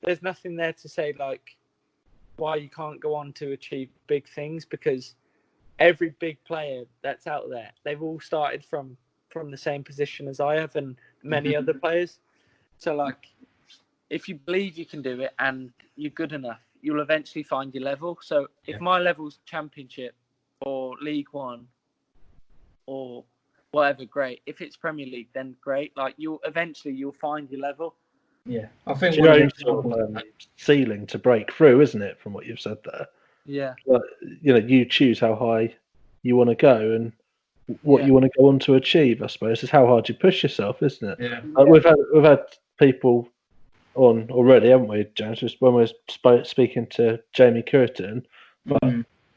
There's nothing there to say like why you can't go on to achieve big things because every big player that's out there, they've all started from the same position as I have and many other players. So like, if you believe you can do it and you're good enough, you'll eventually find your level. So if my level's Championship or League One or whatever, great. If it's Premier League, then great. Like you'll find your level. Yeah, I think sort of ceiling to break through, isn't it? From what you've said there. Yeah. But, you choose how high you want to go and what you want to go on to achieve. I suppose is how hard you push yourself, isn't it? Yeah. We've had people on already, haven't we, James? Just when we were speaking to Jamie Curtin, but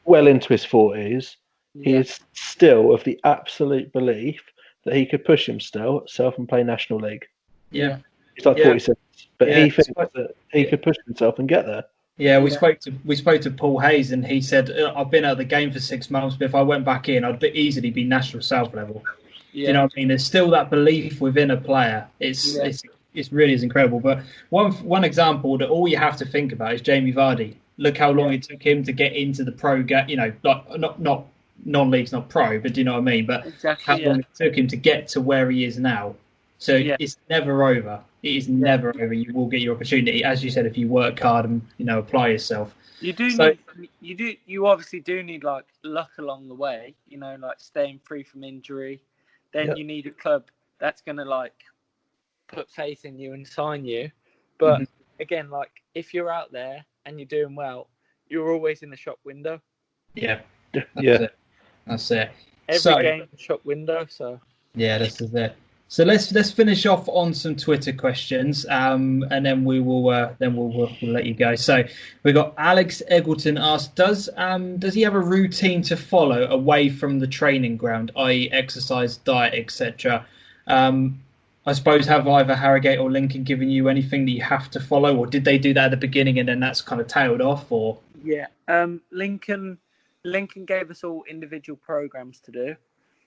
well into his 40s, he is still of the absolute belief that he could push himself and play National League. Yeah. He's like 46, but he thinks that he could push himself and get there. Yeah, we spoke to Paul Hayes, and he said, "I've been out of the game for 6 months, but if I went back in, I'd easily be National South level." Yeah. You know what I mean? There's still that belief within a player. It really is incredible. But one example that all you have to think about is Jamie Vardy. Look how long it took him to get into the pro game. Like not non-league's not pro, but do you know what I mean? But how long it took him to get to where he is now. So it's never over. It is never over. You will get your opportunity, as you said, if you work hard and apply yourself. You do you obviously do need like luck along the way. Like staying free from injury. Then you need a club that's gonna like put faith in you and sign you. But again, like if you're out there and you're doing well, you're always in the shop window. Yeah, That's it. Every game shop window. So yeah, this is it. So let's finish off on some Twitter questions, and then we'll let you go. So we got Alex Eggleton asked, does he have a routine to follow away from the training ground, i.e. exercise, diet, etc.? I suppose, have either Harrogate or Lincoln given you anything that you have to follow, or did they do that at the beginning and then that's kind of tailed off? Or yeah, Lincoln gave us all individual programs to do,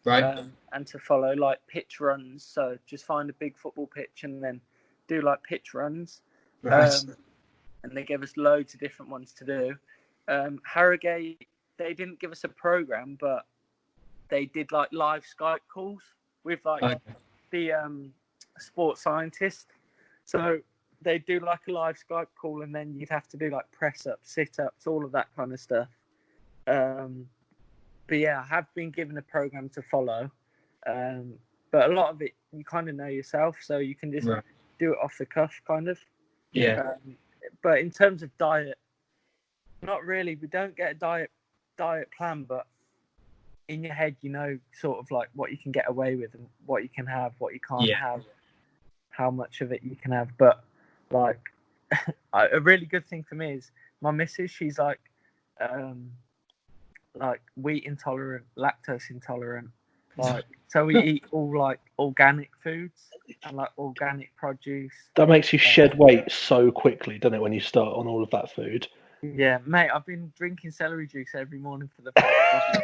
right, and to follow, like pitch runs. So just find a big football pitch and then do like pitch runs. right, and they gave us loads of different ones to do. Harrogate, they didn't give us a program, but they did like live Skype calls with like the sports scientist. So they do like a live Skype call, and then you'd have to do like press ups, sit ups, all of that kind of stuff. But yeah, I have been given a program to follow, but a lot of it you kind of know yourself, so you can just do it off the cuff, kind of. Yeah. But in terms of diet, not really. We don't get a diet plan, but in your head, you know, sort of like what you can get away with and what you can have, what you can't have, how much of it you can have. But like, a really good thing for me is my missus. She's like wheat intolerant, lactose intolerant. Like, so we eat all like organic foods and like organic produce. That makes you shed weight so quickly, doesn't it, when you start on all of that food? Yeah, mate, I've been drinking celery juice every morning for the past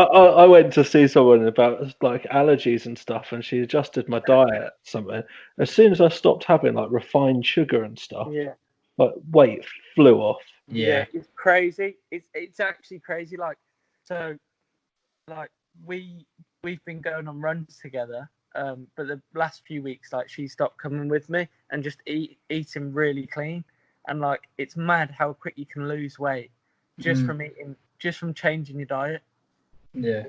I went to see someone about like allergies and stuff, and she adjusted my diet something. As soon as I stopped having like refined sugar and stuff, like weight flew off. Yeah, it's crazy. It's actually crazy. Like, so, like we've been going on runs together. But the last few weeks, like, she stopped coming with me and just eating really clean. And like, it's mad how quick you can lose weight just from changing your diet. Yeah.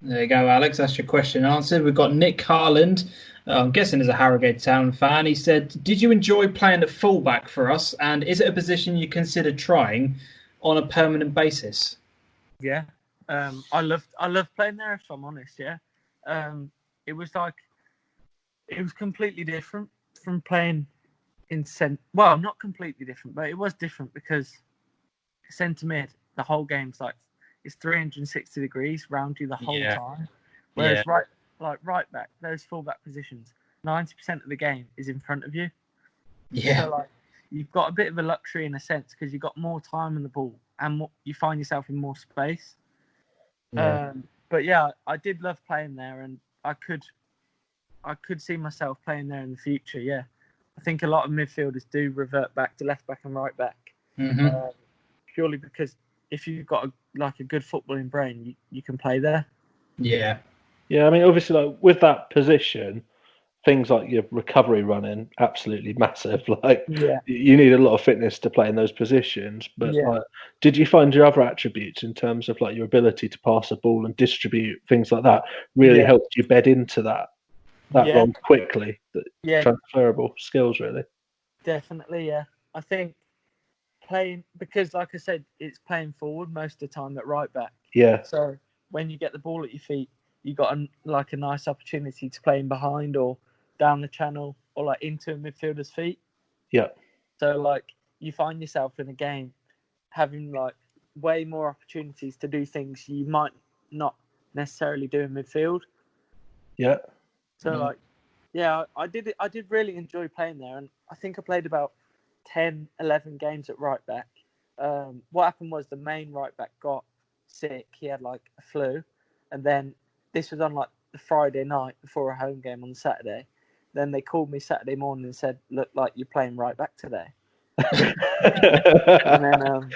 There you go, Alex. That's your question answered. We've got Nick Harland. I'm guessing is a Harrogate Town fan. He said, did you enjoy playing at fullback for us? And is it a position you consider trying on a permanent basis? Yeah. I love playing there, if I'm honest. Yeah. It was completely different from playing in well, not completely different, but it was different because centre mid, the whole game's like, it's 360 degrees round you the whole time. Whereas right back, those fullback positions, 90% of the game is in front of you. Yeah. So like, you've got a bit of a luxury in a sense because you've got more time on the ball and you find yourself in more space. Yeah. But yeah, I did love playing there, and I could see myself playing there in the future. Yeah, I think a lot of midfielders do revert back to left back and right back, purely because if you've got a good footballing brain, you can play there. Yeah. I mean, obviously, like with that position, things like your recovery running, absolutely massive. Like, you need a lot of fitness to play in those positions. But like, did you find your other attributes in terms of like your ability to pass a ball and distribute things like that really helped you bed into that role quickly? Transferable skills, really. Definitely, yeah. I think playing, because like I said, it's playing forward most of the time at right back. Yeah. So when you get the ball at your feet, you got a nice opportunity to play in behind or down the channel or like into a midfielder's feet. Yeah. So like, you find yourself in a game having like way more opportunities to do things you might not necessarily do in midfield. Yeah. So like, yeah, I did really enjoy playing there, and I think I played about 10, 11 games at right back. What happened was the main right back got sick. He had like a flu, and then this was on like the Friday night before a home game on the Saturday. Then they called me Saturday morning and said, "Look, like you're playing right back today." And then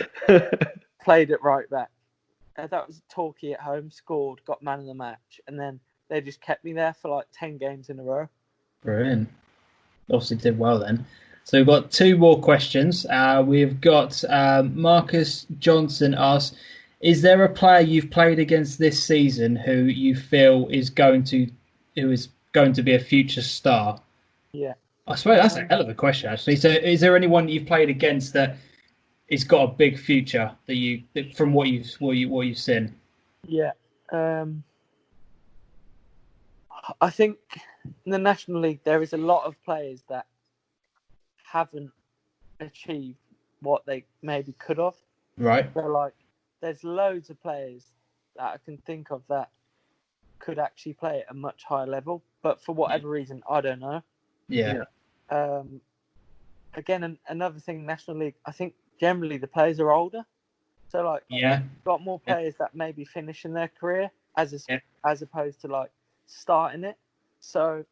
played at right back. That was Torquay at home, scored, got man of the match, and then they just kept me there for like 10 games in a row. Brilliant. Obviously did well then. So we've got two more questions. We've got Marcus Johnson asks, is there a player you've played against this season who you feel is going to be a future star? Yeah. I suppose that's a hell of a question, actually. So is there anyone that you've played against that has got a big future from what you've seen? Yeah. I think in the National League there is a lot of players that haven't achieved what they maybe could have. Right. So like, there's loads of players that I can think of that could actually play at a much higher level, but for whatever reason, I don't know. Yeah. Again, another thing, National League, I think generally the players are older. So like, got more players that maybe finish in their career as opposed to like starting it. So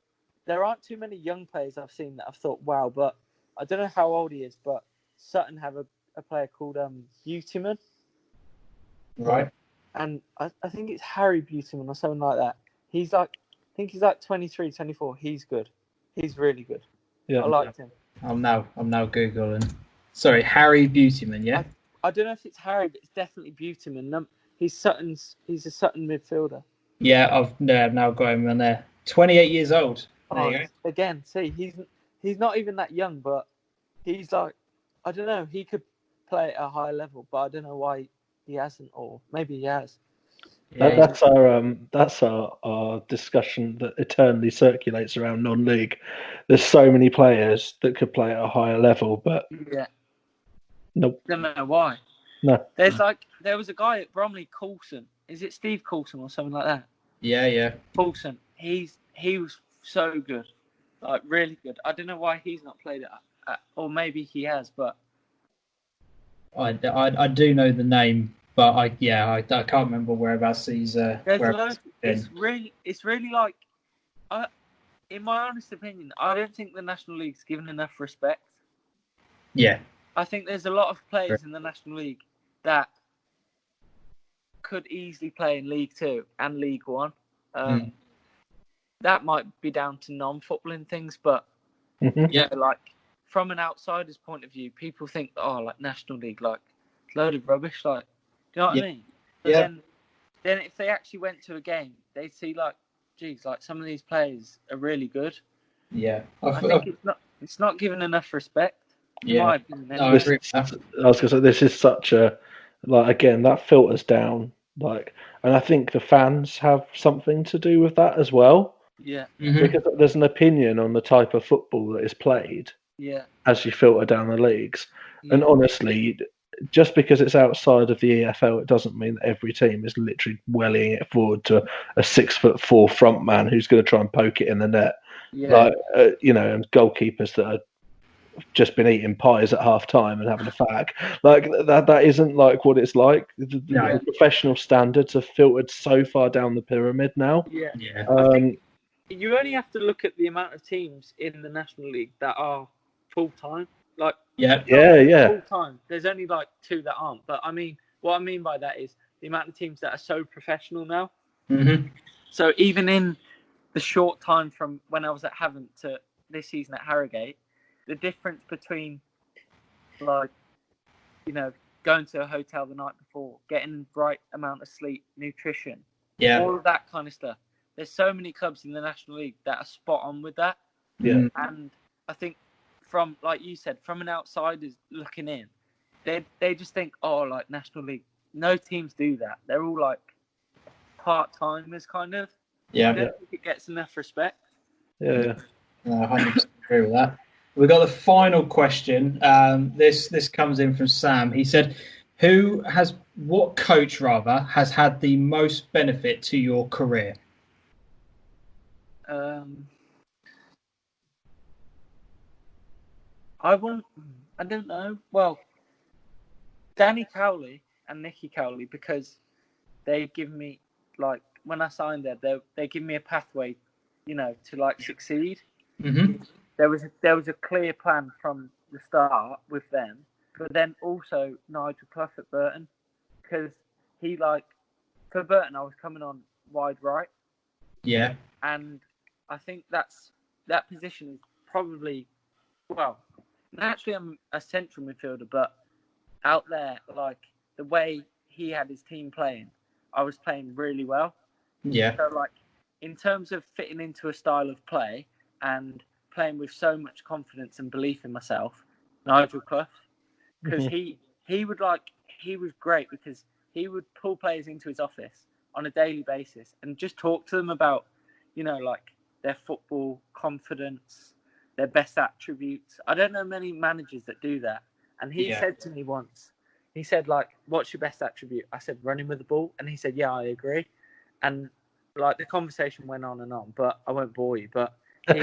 there aren't too many young players I've seen that I've thought, wow, but I don't know how old he is, but Sutton have a player called Buteman. Right. And I think it's Harry Buteman or something like that. He's like, I think he's like 23, 24. He's good. He's really good. Yeah. I liked him. I'm now Googling. Sorry, Harry Buteman, yeah? I don't know if it's Harry, but it's definitely Buteman. He's a Sutton midfielder. Yeah, I've now got him on there. 28 years old. There you go. Again, see, he's not even that young, but he's like, I don't know, he could play at a high level, but I don't know why he hasn't, or maybe he has. Yeah. That's our discussion that eternally circulates around non-league. There's so many players that could play at a higher level, but nope. Don't know why. No. There was a guy at Bromley, Coulson. Is it Steve Coulson or something like that? Yeah. Coulson. He was so good, like really good. I don't know why he's not played it, or maybe he has, but I do know the name, but I can't remember whereabouts he's. It's really like, in my honest opinion, I don't think the National League's given enough respect. Yeah. I think there's a lot of players in the National League that could easily play in League Two and League One. That might be down to non-footballing things, but like from an outsider's point of view, people think, like National League, like load of rubbish. Like, do you know what I mean? But then if they actually went to a game, they'd see like, geez, like some of these players are really good. Yeah, I think it's not given enough respect. Yeah, my opinion, I agree with that. I was going to say, this is such a, like, again, that filters down, like, and I think the fans have something to do with that as well. Yeah. Because there's an opinion on the type of football that is played. Yeah. As you filter down the leagues, and honestly, just because it's outside of the EFL, it doesn't mean that every team is literally welling it forward to a 6'4" front man who's going to try and poke it in the net. Yeah. Like, and goalkeepers that are just been eating pies at half time and having a fag. Like that isn't like what it's like. The professional standards are filtered so far down the pyramid now. Yeah. I think you only have to look at the amount of teams in the National League that are full time. Like full time. There's only like 2 that aren't. But I mean, what I mean by that is the amount of teams that are so professional now. Mm-hmm. So even in the short time from when I was at Havant to this season at Harrogate, the difference between, like, going to a hotel the night before, getting the right amount of sleep, nutrition, all of that kind of stuff. There's so many clubs in the National League that are spot on with that. Yeah. And I think from, like you said, from an outsider's looking in, they just think, like National League. No teams do that. They're all like part-timers kind of. Yeah. I don't think it gets enough respect. Yeah. I 100% agree with that. We've got the final question. This comes in from Sam. He said, what coach has had the most benefit to your career? I don't know. Well, Danny Cowley and Nicky Cowley, because they give me, like, when I signed there, they give me a pathway, to like succeed. Mm-hmm. There was a clear plan from the start with them, but then also Nigel Clough at Burton, because for Burton I was coming on wide right. Yeah. And I think that position is probably, well, naturally I'm a central midfielder, but out there, like, the way he had his team playing, I was playing really well. Yeah. So, like, in terms of fitting into a style of play and playing with so much confidence and belief in myself, Nigel Clough, because he was great, because he would pull players into his office on a daily basis and just talk to them about, like their football confidence, their best attributes. I don't know many managers that do that. And he said to me once, he said, like, what's your best attribute? I said, running with the ball. And he said, yeah, I agree. And like the conversation went on and on, but I won't bore you. But he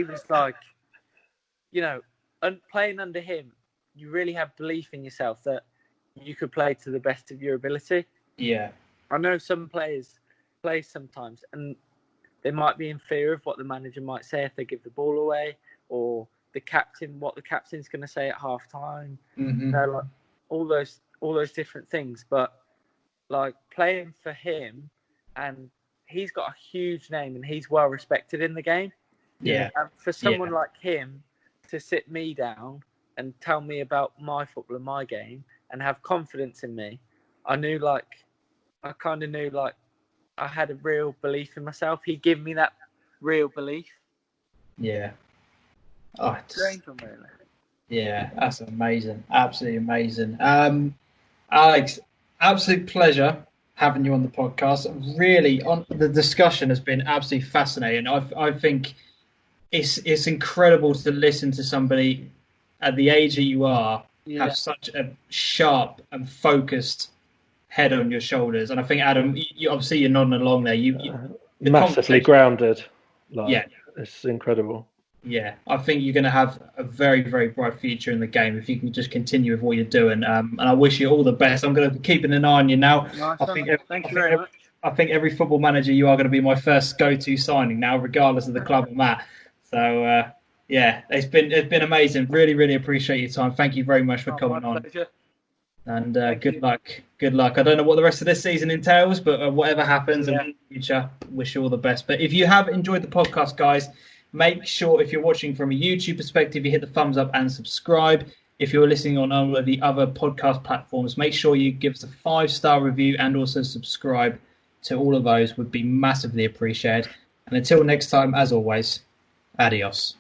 was like, playing under him, you really have belief in yourself that you could play to the best of your ability. Yeah. I know some players play sometimes and they might be in fear of what the manager might say if they give the ball away, or what the captain's going to say at half time. Mm-hmm. Like all those different things. But like playing for him, and he's got a huge name and he's well respected in the game. Yeah. And for someone like him to sit me down and tell me about my football and my game and have confidence in me, I kind of knew I had a real belief in myself. He gave me that real belief. Yeah. Oh, Strange one, really. Yeah, that's amazing. Absolutely amazing. Alex, absolute pleasure having you on the podcast. Really, the discussion has been absolutely fascinating. I think it's incredible to listen to somebody at the age that you are have such a sharp and focused head on your shoulders. And I think, Adam, you obviously you're nodding along there. You massively grounded. It's incredible. Yeah, I think you're going to have a very, very bright future in the game if you can just continue with what you're doing. And I wish you all the best. I'm going to be keeping an eye on you now. Nice. Thank you very much. I think every football manager, you are going to be my first go-to signing now, regardless of the club I'm at. So, it's been amazing. Really, really appreciate your time. Thank you very much for coming on. Pleasure. And good luck. Good luck. I don't know what the rest of this season entails, but whatever happens in the future, wish you all the best. But if you have enjoyed the podcast, guys, make sure if you're watching from a YouTube perspective, you hit the thumbs up and subscribe. If you're listening on all of the other podcast platforms, make sure you give us a 5-star review and also subscribe to all of those. Would be massively appreciated. And until next time, as always, adios.